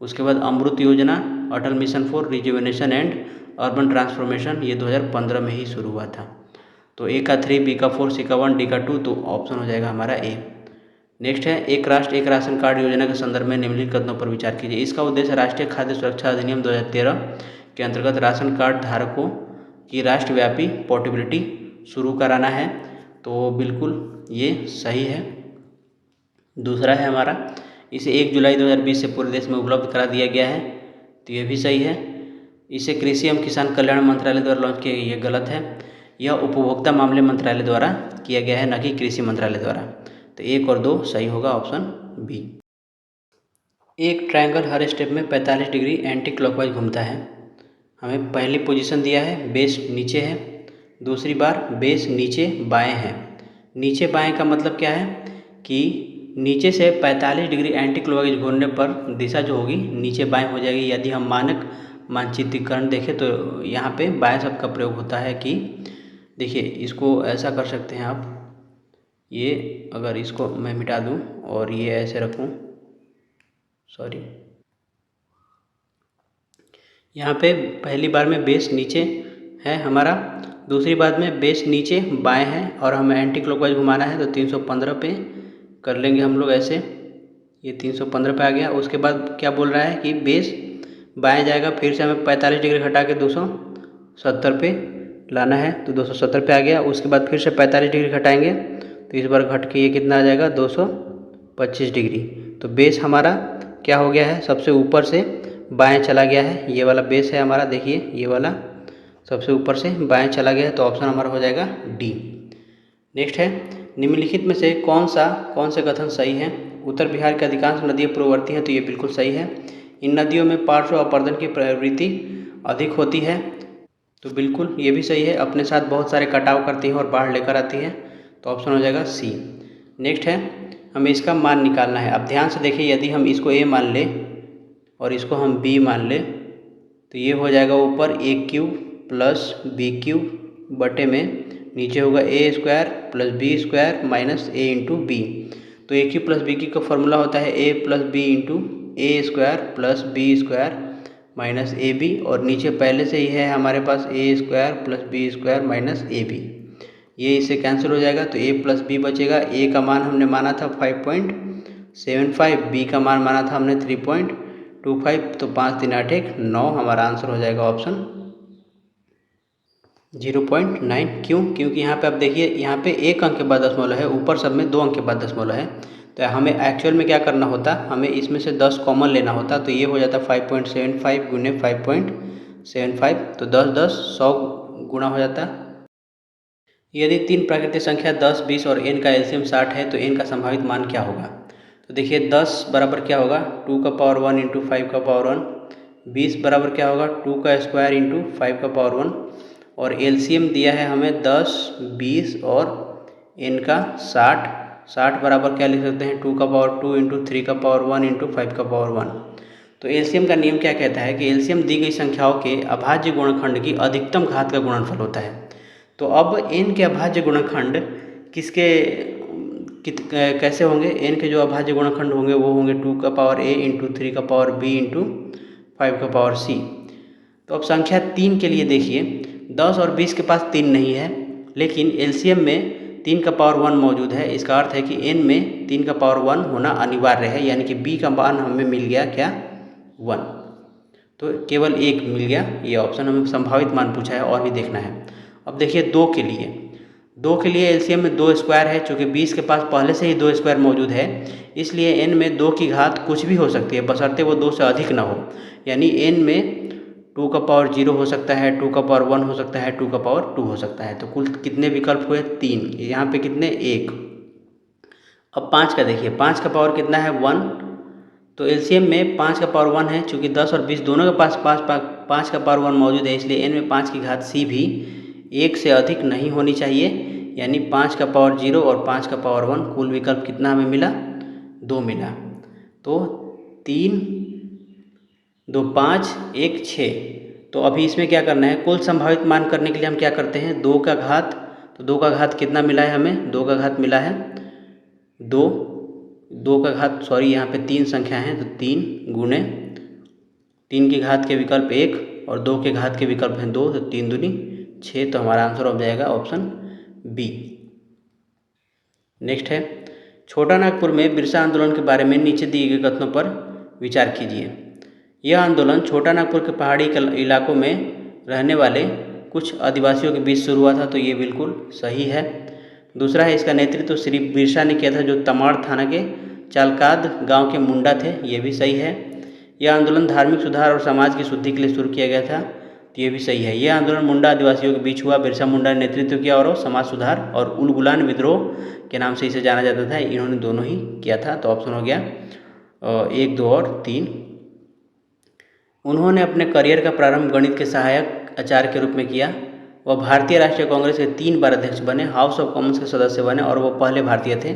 उसके बाद अमृत योजना Atal mission for rejuvenation and urban transformation, ये 2015 में ही शुरू हुआ था। तो ए का 3, बी का 4, सी का 1, डी का 2, तो ऑप्शन हो जाएगा हमारा ए। नेक्स्ट है एक राष्ट्र एक राशन कार्ड योजना के संदर्भ में निम्नलिखित कदमों पर विचार कीजिए। इसका उद्देश्य राष्ट्रीय खाद्य सुरक्षा अधिनियम 2013 के अंतर्गत राशन कार्ड धारकों की राष्ट्रव्यापी पोर्टेबिलिटी शुरू कराना है, तो बिल्कुल ये सही है। दूसरा है हमारा इसे 1 जुलाई 2020 से पूरे देश में उपलब्ध करा दिया गया है, तो ये भी सही है। इसे कृषि एवं किसान कल्याण मंत्रालय द्वारा लॉन्च किया गया, ये गलत है। यह उपभोक्ता मामले मंत्रालय द्वारा किया गया है, न कि कृषि मंत्रालय द्वारा, तो 1 और 2 सही होगा ऑप्शन बी। एक ट्रायंगल हर स्टेप में 45 डिग्री एंटी क्लॉकवाइज घूमता है। हमें पहली पोजीशन दिया है बेस नीचे है, दूसरी बार बेस नीचे बाएं है। नीचे बाएं का मतलब क्या है कि नीचे से 45 डिग्री एंटी क्लॉकवाइज घूमने पर दिशा जो होगी नीचे बाएं हो जाएगी। यदि हम मानक मानचित्रीकरण देखें तो यहाँ पे बाएं शब्द का प्रयोग होता है कि देखिए इसको ऐसा कर सकते हैं आप, ये अगर इसको मैं मिटा दूँ और ये ऐसे रखूँ, सॉरी, यहाँ पे पहली बार में बेस नीचे है हमारा, दूसरी बार में बेस नीचे बाएं है और हमें एंटी क्लॉकवाइज घुमाना है, तो 315 पे कर लेंगे हम लोग ऐसे, ये 315 पे आ गया। उसके बाद क्या बोल रहा है कि बेस बाएं जाएगा, फिर से हमें 45 डिग्री घटा के 270 पे लाना है, तो 270 पे आ गया। उसके बाद फिर से 45 डिग्री घटाएंगे, तो इस बार घट के ये कितना आ जाएगा 225 डिग्री। तो बेस हमारा क्या हो गया है, सबसे ऊपर से बाएं चला गया है, ये वाला बेस है हमारा, देखिए ये वाला सबसे ऊपर से बाएं चला गया है, तो ऑप्शन हमारा हो जाएगा डी। नेक्स्ट है निम्नलिखित में से कौन से कथन सही है। उत्तर बिहार की अधिकांश नदियाँ पूर्ववर्ती हैं, तो ये बिल्कुल सही है। इन नदियों में पार्श्व अपरदन की प्रवृत्ति अधिक होती है, तो बिल्कुल ये भी सही है। अपने साथ बहुत सारे कटाव करती है और बाढ़ लेकर आती है, तो ऑप्शन हो जाएगा सी। नेक्स्ट है हमें इसका मान निकालना है। अब ध्यान से देखिए, यदि हम इसको ए मान लें और इसको हम बी मान लें, तो ये हो जाएगा ऊपर A cube plus B cube बटे में नीचे होगा A square plus B square minus A into B. तो A cube plus B cube का फॉर्मूला होता है A plus B into A square plus B square minus A B, और नीचे पहले से ही है हमारे पास A square plus B square minus A B, ये इससे कैंसिल हो जाएगा, तो ए प्लस बी बचेगा। ए का मान हमने माना था 5.75, बी का मान माना था हमने 3.25, तो 5 3 8 1 9, हमारा आंसर हो जाएगा ऑप्शन 0.9। क्यों? क्योंकि यहाँ पे आप देखिए, यहाँ पे 1 अंक के बाद दशमलव है, ऊपर सब में 2 अंक के बाद दशमलव है, तो हमें एक्चुअल में क्या करना होता, हमें इसमें से 10 कॉमन लेना होता, तो ये हो जाता 5.75 गुने 5.75, तो 10 10 100 गुना हो जाता, यदि तीन प्राकृतिक संख्या 10, 20 और n का एलसीएम 60 है तो n का संभावित मान क्या होगा। तो देखिए 10 बराबर क्या होगा 2 का पावर 1 इंटू 5 का पावर 1। 20 बराबर क्या होगा 2 का स्क्वायर इंटू 5 का पावर 1। और एलसीएम दिया है हमें 10, 20 और n का 60। 60 बराबर क्या लिख सकते हैं 2 का पावर 2 इंटू 3 का पावर 1 इंटू 5 का पावर 1। तो एलसीएम का नियम क्या कहता है कि एलसीएम दी गई संख्याओं के अभाज्य गुणनखंड की अधिकतम घात का गुणनफल होता है। तो अब n के अभाज्य गुणनखंड किसके कैसे होंगे। n के जो अभाज्य गुणनखंड होंगे वो होंगे 2 का पावर a इंटू 3 का पावर b इंटू 5 का पावर c। तो अब संख्या 3 के लिए देखिए 10 और 20 के पास 3 नहीं है, लेकिन एलसीएम में 3 का पावर 1 मौजूद है। इसका अर्थ है कि n में 3 का पावर 1 होना अनिवार्य है, यानी कि b का मान हमें मिल गया क्या 1। तो केवल एक मिल गया, ये ऑप्शन हमें संभावित मान पूछा है और भी देखना है। अब देखिए 2 के लिए एलसीएम में 2 स्क्वायर है, चूँकि 20 के पास पहले से ही 2 स्क्वायर मौजूद है, इसलिए n में 2 की घात कुछ भी हो सकती है बशर्ते वो 2 से अधिक ना हो। यानी n में 2 का पावर 0 हो सकता है, 2 का पावर 1 हो सकता है, 2 का पावर 2 हो सकता है। तो कुल कितने विकल्प हुए 3, यहाँ पे कितने 1। अब 5 का देखिए 5 का पावर कितना है 1। तो एलसीएम में 5 का पावर 1 है, चूँकि 10 और 20 दोनों के पास 5 का पावर 1 मौजूद है, इसलिए n में 5 की घात c भी 1 से अधिक नहीं होनी चाहिए। यानी 5 का पावर 0 और 5 का पावर 1, कुल विकल्प कितना हमें मिला 2 मिला। तो 3, 2, 5, 1, 6। तो अभी इसमें क्या करना है, कुल संभावित मान करने के लिए हम क्या करते हैं 2 का घात। तो 2 का घात कितना मिला है हमें 2 का घात मिला है 2। 2 का घात सॉरी यहाँ पे 3 संख्या हैं, तो 3 गुणे 3 की घात के विकल्प 1 और 2 के घात के विकल्प हैं 2, तो 3 दूनी 6। तो हमारा आंसर हो जाएगा ऑप्शन बी। नेक्स्ट है छोटा नागपुर में बिरसा आंदोलन के बारे में नीचे दिए गए कथनों पर विचार कीजिए। यह आंदोलन छोटा नागपुर के पहाड़ी इलाकों में रहने वाले कुछ आदिवासियों के बीच शुरू हुआ था, तो ये बिल्कुल सही है। दूसरा है इसका नेतृत्व श्री बिरसा ने किया था, जो तमाड़ थाना के चालकाद गांव के मुंडा थे, ये भी सही है। यह आंदोलन धार्मिक सुधार और समाज की शुद्धि के लिए शुरू किया गया था, तो ये भी सही है। यह आंदोलन मुंडा आदिवासियों के बीच हुआ, बिरसा मुंडा ने नेतृत्व किया और समाज सुधार और उलगुलान विद्रोह के नाम से इसे जाना जाता था, इन्होंने दोनों ही किया था। तो ऑप्शन हो गया 1, 2 और 3। उन्होंने अपने करियर का प्रारंभ गणित के सहायक आचार्य के रूप में किया। वह भारतीय राष्ट्रीय कांग्रेस के 3 बार अध्यक्ष बने, हाउस ऑफ कॉमन्स के सदस्य बने और वो पहले भारतीय थे।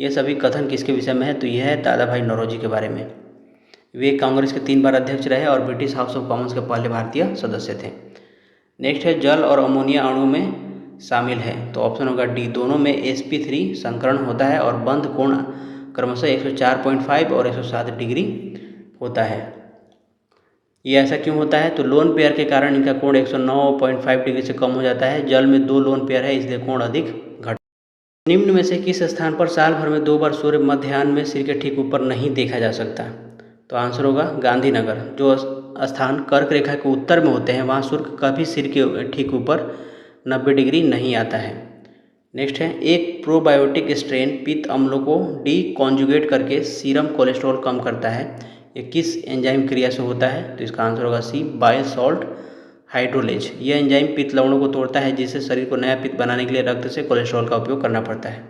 ये सभी कथन किसके विषय में है, तो यह है दादा भाई नौरोजी के बारे में। वे कांग्रेस के 3 बार अध्यक्ष रहे और ब्रिटिश हाउस ऑफ कॉमन्स के पहले भारतीय सदस्य थे। नेक्स्ट है जल और अमोनिया अणु में शामिल है, तो ऑप्शन होगा डी, दोनों में sp3 संकरण होता है और बंध कोण क्रमशः 104.5 और 107 डिग्री होता है। ये ऐसा क्यों होता है, तो लोन पेयर के कारण इनका कोण 109.5 डिग्री से कम हो जाता है। जल में 2 लोन पेयर है, इसलिए कोण अधिक घट। निम्न में से किस स्थान पर साल भर में 2 बार सूर्य मध्याह्न में सिर के ठीक ऊपर नहीं देखा जा सकता, तो आंसर होगा गांधीनगर। जो स्थान कर्क रेखा के उत्तर में होते हैं वहाँ सूर्य कभी सिर के ठीक ऊपर 90 डिग्री नहीं आता है। नेक्स्ट है एक प्रोबायोटिक स्ट्रेन पित्त अम्लों को डी कॉन्जुगेट करके सीरम कोलेस्ट्रॉल कम करता है, ये किस एंजाइम क्रिया से होता है, तो इसका आंसर होगा सी, बाइल सॉल्ट हाइड्रोलेज। यह एंजाइम पित्त लवणों को तोड़ता है, जिससे शरीर को नया पित्त बनाने के लिए रक्त से कोलेस्ट्रॉल का उपयोग करना पड़ता है।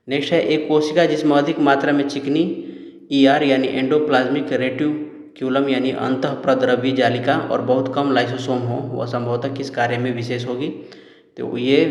नेक्स्ट है एक कोशिका जिसमें अधिक मात्रा में चिकनी ER यानी एंडोप्लाज्मिक रेटिक्यूलम यानी अंतःप्रद्रव्य जालिका और बहुत कम लाइसोसोम हो, वह संभवतः किस कार्य में विशेष होगी, तो ये